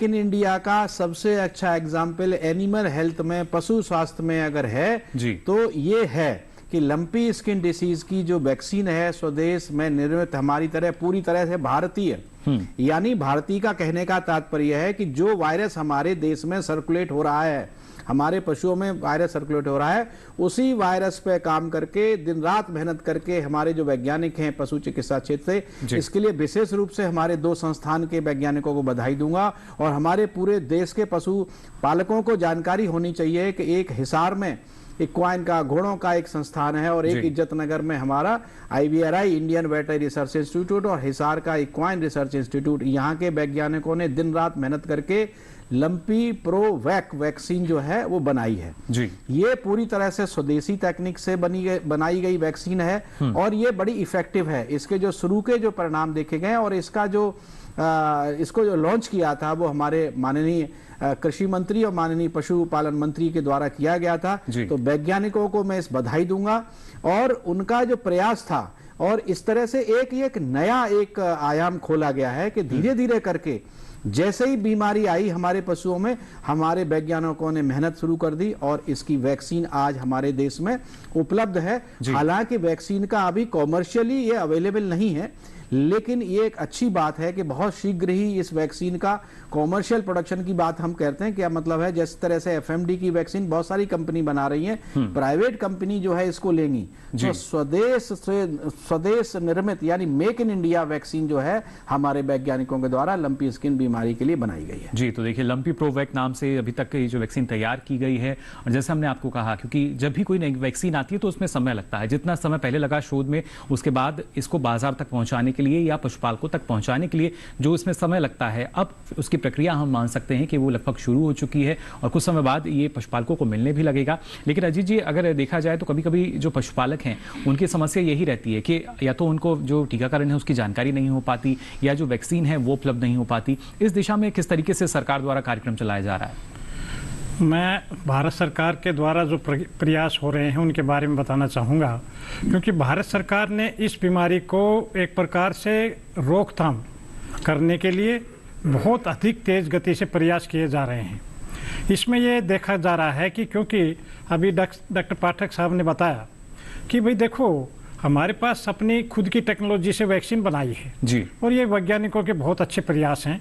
इन इंडिया का सबसे अच्छा एग्जाम्पल एनिमल हेल्थ में, पशु स्वास्थ्य में अगर है तो ये है कि लंपी स्किन डिसीज की जो वैक्सीन है स्वदेश में निर्मित, हमारी तरह पूरी तरह से भारतीय, यानी भारतीय का कहने का तात्पर्य है कि जो वायरस हमारे देश में सर्कुलेट हो रहा है, हमारे पशुओं में वायरस सर्कुलेट हो रहा है, उसी वायरस पे काम करके दिन रात मेहनत करके हमारे जो वैज्ञानिक हैं पशु चिकित्सा क्षेत्र से, इसके लिए विशेष रूप से हमारे 2 संस्थान के वैज्ञानिकों को बधाई दूंगा। और हमारे पूरे देश के पशु पालकों को जानकारी होनी चाहिए कि एक हिसार में इक्वाइन का, घोड़ों का एक संस्थान है और एक इज्जतनगर में हमारा IVRI इंडियन वेटरी रिसर्च इंस्टीट्यूट और हिसार का इक्वाइन रिसर्च इंस्टीट्यूट, यहाँ के वैज्ञानिकों ने दिन रात मेहनत करके लंपी प्रोवैक वैक्सीन जो है वो बनाई है जी। ये पूरी तरह से स्वदेशी तकनीक से बनाई गई वैक्सीन है और ये बड़ी इफेक्टिव है। इसके जो शुरू के जो परिणाम देखे गए और इसका जो इसको जो लॉन्च किया था वो हमारे माननीय कृषि मंत्री और माननीय पशुपालन मंत्री के द्वारा किया गया था। तो वैज्ञानिकों को मैं इस बधाई दूंगा और उनका जो प्रयास था और इस तरह से एक नया एक आयाम खोला गया है कि धीरे धीरे करके जैसे ही बीमारी आई हमारे पशुओं में, हमारे वैज्ञानिकों ने मेहनत शुरू कर दी और इसकी वैक्सीन आज हमारे देश में उपलब्ध है। हालांकि वैक्सीन का अभी कॉमर्शियली ये अवेलेबल नहीं है, लेकिन ये एक अच्छी बात है कि बहुत शीघ्र ही इस वैक्सीन का कॉमर्शियल प्रोडक्शन की बात हम कहते हैं। क्या मतलब है, जिस तरह से एफएमडी की वैक्सीन बहुत सारी कंपनी बना रही है, प्राइवेट कंपनी जो है इसको लेंगी, तो स्वदेश निर्मित यानी मेक इन इंडिया वैक्सीन जो है हमारे वैज्ञानिकों के द्वारा लंपी स्किन बीमारी के लिए बनाई गई है। जी, तो देखिए लंपी प्रोवैक नाम से अभी तक ये जो वैक्सीन तैयार की गई है, और जैसे हमने आपको कहा, क्योंकि जब भी कोई नई वैक्सीन आती है तो उसमें समय लगता है, जितना समय पहले लगा शोध में, उसके बाद इसको बाजार तक पहुंचाने के लिए या पशुपालकों तक पहुंचाने के लिए जो इसमें समय लगता है, अब उसकी प्रक्रिया हम मान सकते हैं कि वो लगभग शुरू हो चुकी है और कुछ समय बाद ये पशुपालकों को मिलने भी लगेगा। लेकिन अजीत जी, अगर देखा जाए तो कभी कभी जो पशुपालक हैं उनकी समस्या यही रहती है कि या तो उनको जो टीकाकरण है उसकी जानकारी नहीं हो पाती, या जो वैक्सीन है वो उपलब्ध नहीं हो पाती। इस दिशा में किस तरीके से सरकार द्वारा कार्यक्रम चलाया जा रहा है? मैं भारत सरकार के द्वारा जो प्रयास हो रहे हैं उनके बारे में बताना चाहूँगा, क्योंकि भारत सरकार ने इस बीमारी को एक प्रकार से रोकथाम करने के लिए बहुत अधिक तेज गति से प्रयास किए जा रहे हैं। इसमें ये देखा जा रहा है कि क्योंकि अभी डॉक्टर पाठक साहब ने बताया कि भाई देखो, हमारे पास अपनी खुद की टेक्नोलॉजी से वैक्सीन बनाई है जी, और ये वैज्ञानिकों के बहुत अच्छे प्रयास हैं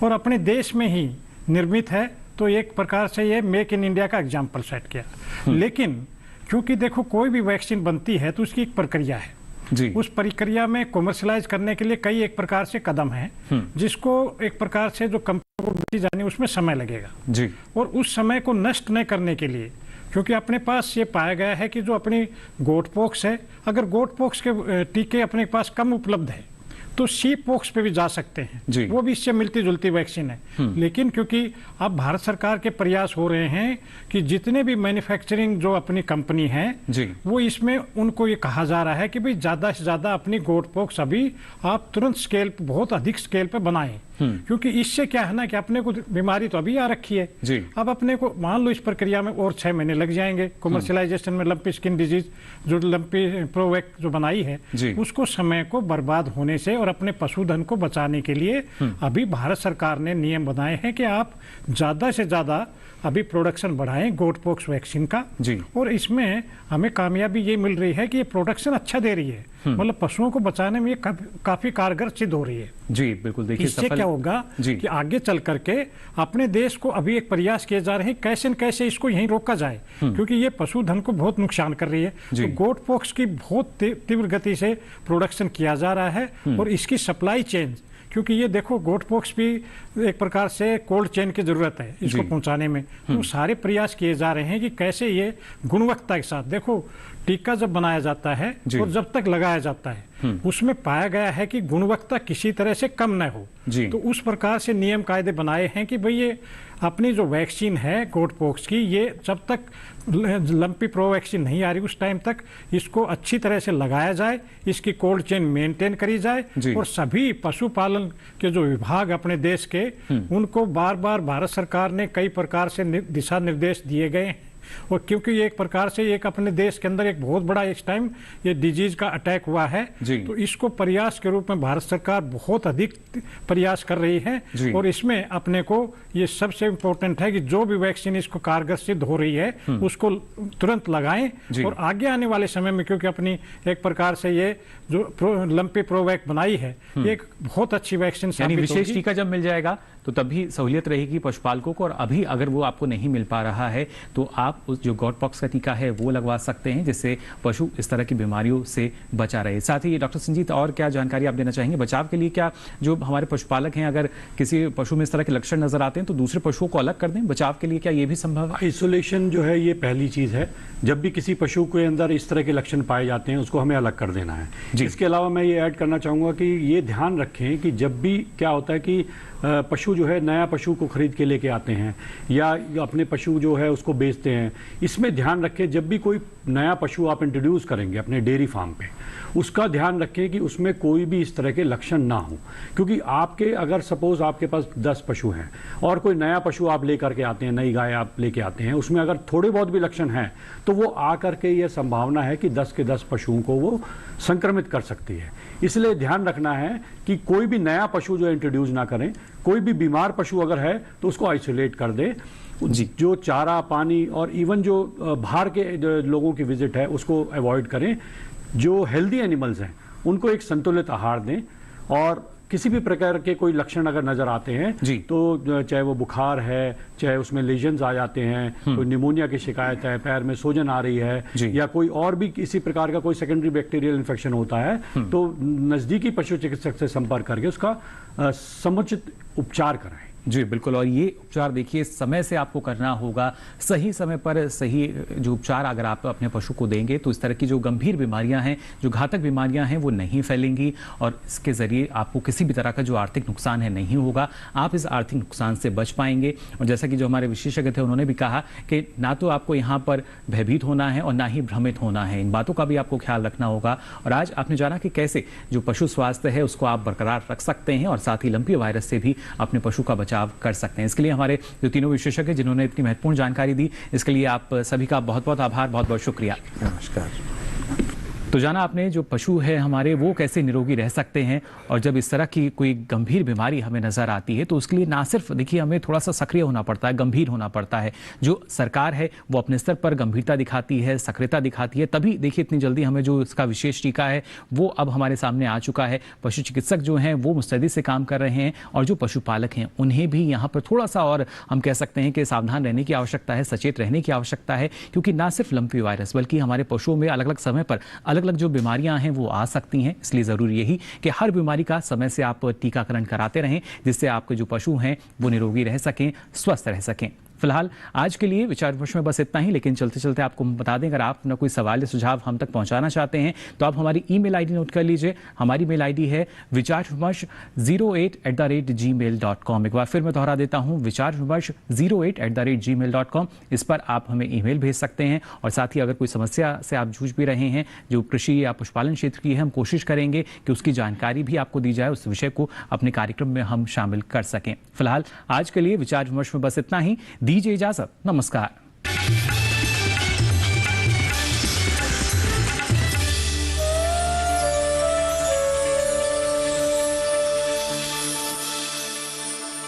और अपने देश में ही निर्मित है, तो एक प्रकार से ये मेक इन इंडिया का एग्जाम्पल सेट किया। लेकिन क्योंकि देखो, कोई भी वैक्सीन बनती है तो उसकी एक प्रक्रिया है जी, उस प्रक्रिया में कॉमर्शलाइज करने के लिए कई एक प्रकार से कदम हैं, जिसको एक प्रकार से जो कंपनी को बेची जानी उसमें समय लगेगा जी, और उस समय को नष्ट न करने के लिए, क्योंकि अपने पास ये पाया गया है कि जो अपनी गोट पॉक्स है, अगर गोट पॉक्स के टीके अपने पास कम उपलब्ध है तो शीप पॉक्स पे भी जा सकते हैं, वो भी इससे मिलती जुलती वैक्सीन है। लेकिन क्योंकि अब भारत सरकार के प्रयास हो रहे हैं कि जितने भी मैन्युफैक्चरिंग जो अपनी कंपनी है वो इसमें उनको ये कहा जा रहा है कि भाई ज्यादा से ज्यादा अपनी गोट पॉक्स अभी आप तुरंत स्केल, बहुत अधिक स्केल पे बनाएं, क्योंकि इससे क्या है ना कि अपने को बीमारी तो अभी आ रखी है, अब अपने को मान लो इस प्रक्रिया में और 6 महीने लग जाएंगे कमर्शियलाइजेशन में। लंपी स्किन डिजीज जो लंपी प्रोवैक जो बनाई है उसको समय को बर्बाद होने से और अपने पशुधन को बचाने के लिए अभी भारत सरकार ने नियम बनाए हैं कि आप ज्यादा से ज्यादा अभी प्रोडक्शन बढ़ाएं गोट पॉक्स वैक्सीन का और इसमें हमें कामयाबी ये मिल रही है कि ये प्रोडक्शन अच्छा दे रही है, मतलब पशुओं को बचाने में ये काफी कारगर सिद्ध हो रही है। जी बिल्कुल, देखिए इससे क्या होगा कि आगे चल करके अपने देश को अभी एक प्रयास किए जा रहे हैं कैसे न कैसे इसको यहीं रोका जाए, क्योंकि ये पशुधन को बहुत नुकसान कर रही है। तो गोट पॉक्स की बहुत तीव्र गति से प्रोडक्शन किया जा रहा है और इसकी सप्लाई चेन, क्योंकि ये देखो गोट पॉक्स भी एक प्रकार से कोल्ड चेन की जरूरत है इसको पहुंचाने में, तो सारे प्रयास किए जा रहे हैं कि कैसे ये गुणवत्ता के साथ, देखो टीका जब बनाया जाता है और जब तक लगाया जाता है उसमें पाया गया है कि गुणवत्ता किसी तरह से कम न हो, तो उस प्रकार से नियम कायदे बनाए हैं कि भाई ये अपनी जो वैक्सीन है गोट पॉक्स की, ये जब तक लंपी प्रो वैक्सीन नहीं आ रही उस टाइम तक इसको अच्छी तरह से लगाया जाए, इसकी कोल्ड चेन मेंटेन करी जाए और सभी पशुपालन के जो विभाग अपने देश के उनको बार बार भारत सरकार ने कई प्रकार से दिशा निर्देश दिए गए हैं। और क्योंकि ये एक प्रकार से एक अपने देश के अंदर एक बहुत बड़ा इस टाइम ये डिजीज का अटैक हुआ है, तो इसको प्रयास के रूप में भारत सरकार बहुत अधिक प्रयास कर रही है और इसमें अपने को ये सबसे इम्पोर्टेंट है कि जो भी वैक्सीन इसको कारगर सिद्ध हो रही है उसको तुरंत लगाएं और आगे आने वाले समय में, क्योंकि अपनी एक प्रकार से ये जो लंपी प्रोवैक बनाई है ये एक बहुत अच्छी वैक्सीन साबित होगी। विशेष टीका जब मिल जाएगा तो तभी सहूलियत रहेगी पशुपालकों को, और अभी अगर वो आपको नहीं मिल पा रहा है तो आप उस जो गॉट पॉक्स का टीका है वो लगवा सकते हैं, जिससे पशु इस तरह की बीमारियों से बचा रहे। साथ ही डॉक्टर संजीत, और क्या जानकारी आप देना चाहेंगे बचाव के लिए? क्या जो हमारे पशुपालक हैं अगर किसी पशु में इस तरह के लक्षण नजर आते हैं तो दूसरे पशुओं को अलग कर दें बचाव के लिए, क्या ये भी संभव है? आइसोलेशन जो है ये पहली चीज है, जब भी किसी पशु के अंदर इस तरह के लक्षण पाए जाते हैं उसको हमें अलग कर देना है। इसके अलावा मैं ये ऐड करना चाहूंगा कि ये ध्यान रखें कि जब भी क्या होता है कि पशु जो है नया पशु को खरीद के लेके आते हैं या अपने पशु जो है उसको बेचते हैं। इसमें ध्यान रखें, जब भी कोई नया पशु आप इंट्रोड्यूस करेंगे अपने डेयरी फार्म पे, उसका ध्यान रखें कि उसमें कोई भी इस तरह के लक्षण ना हो। क्योंकि आपके अगर सपोज आपके पास 10 पशु हैं और कोई नया पशु आप लेकर के आते हैं, नई गाय आप लेके आते हैं, उसमें अगर थोड़े बहुत भी लक्षण हैं तो वो आकर के ये संभावना है कि 10 के 10 पशुओं को वो संक्रमित कर सकती है। इसलिए ध्यान रखना है कि कोई भी नया पशु जो इंट्रोड्यूस ना करें। कोई भी बीमार पशु अगर है तो उसको आइसोलेट कर दे। जो चारा पानी और इवन जो बाहर के लोगों की विजिट है उसको अवॉइड करें। जो हेल्दी एनिमल्स हैं उनको एक संतुलित आहार दें, और किसी भी प्रकार के कोई लक्षण अगर नजर आते हैं तो चाहे वो बुखार है, चाहे उसमें लेजन्स आ जाते हैं, कोई निमोनिया की शिकायत है, पैर में सूजन आ रही है, या कोई और भी किसी प्रकार का कोई सेकेंडरी बैक्टीरियल इन्फेक्शन होता है, तो नजदीकी पशु चिकित्सक से संपर्क करके उसका समुचित उपचार कराएं। जी बिल्कुल, और ये उपचार देखिए समय से आपको करना होगा। सही समय पर सही जो उपचार अगर आप अपने पशु को देंगे तो इस तरह की जो गंभीर बीमारियां हैं, जो घातक बीमारियां हैं, वो नहीं फैलेंगी और इसके ज़रिए आपको किसी भी तरह का जो आर्थिक नुकसान है नहीं होगा। आप इस आर्थिक नुकसान से बच पाएंगे। और जैसा कि जो हमारे विशेषज्ञ थे उन्होंने भी कहा कि ना तो आपको यहाँ पर भयभीत होना है और ना ही भ्रमित होना है, इन बातों का भी आपको ख्याल रखना होगा। और आज आपने जाना कि कैसे जो पशु स्वास्थ्य है उसको आप बरकरार रख सकते हैं और साथ ही लंपी वायरस से भी अपने पशु का बचाव कर सकते हैं। इसके लिए हमारे जो तीनों विशेषज्ञ जिन्होंने इतनी महत्वपूर्ण जानकारी दी, इसके लिए आप सभी का बहुत बहुत आभार, बहुत बहुत शुक्रिया। नमस्कार। तो जाना आपने जो पशु है हमारे वो कैसे निरोगी रह सकते हैं, और जब इस तरह की कोई गंभीर बीमारी हमें नजर आती है तो उसके लिए ना सिर्फ देखिए हमें थोड़ा सा सक्रिय होना पड़ता है, गंभीर होना पड़ता है। जो सरकार है वो अपने स्तर पर गंभीरता दिखाती है, सक्रियता दिखाती है, तभी देखिए इतनी जल्दी हमें जो इसका विशेष टीका है वो अब हमारे सामने आ चुका है। पशु चिकित्सक जो हैं वो मुस्तैदी से काम कर रहे हैं और जो पशुपालक हैं उन्हें भी यहाँ पर थोड़ा सा और हम कह सकते हैं कि सावधान रहने की आवश्यकता है, सचेत रहने की आवश्यकता है, क्योंकि ना सिर्फ लंपी वायरस बल्कि हमारे पशुओं में अलग अलग समय पर अलग अलग जो बीमारियां हैं वो आ सकती हैं। इसलिए जरूरी यही कि हर बीमारी का समय से आप टीकाकरण कराते रहें, जिससे आपके जो पशु हैं वो निरोगी रह सकें, स्वस्थ रह सकें। फिलहाल आज के लिए विचार विमर्श में बस इतना ही, लेकिन चलते चलते आपको बता दें अगर आप अपना कोई सवाल या सुझाव हम तक पहुंचाना चाहते हैं तो आप हमारी ईमेल आईडी नोट कर लीजिए। हमारी मेल आईडी है vichar-vimarsh08@gmail.com। एक बार फिर मैं दोहरा देता हूं, vichar-vimarsh08@gmail.com। इस पर आप हमें ईमेल भेज सकते हैं और साथ ही अगर कोई समस्या से आप जूझ भी रहे हैं जो कृषि या पशुपालन क्षेत्र की है, हम कोशिश करेंगे कि उसकी जानकारी भी आपको दी जाए, उस विषय को अपने कार्यक्रम में हम शामिल कर सकें। फिलहाल आज के लिए विचार विमर्श में बस इतना ही। दीजिए इजाजत, नमस्कार।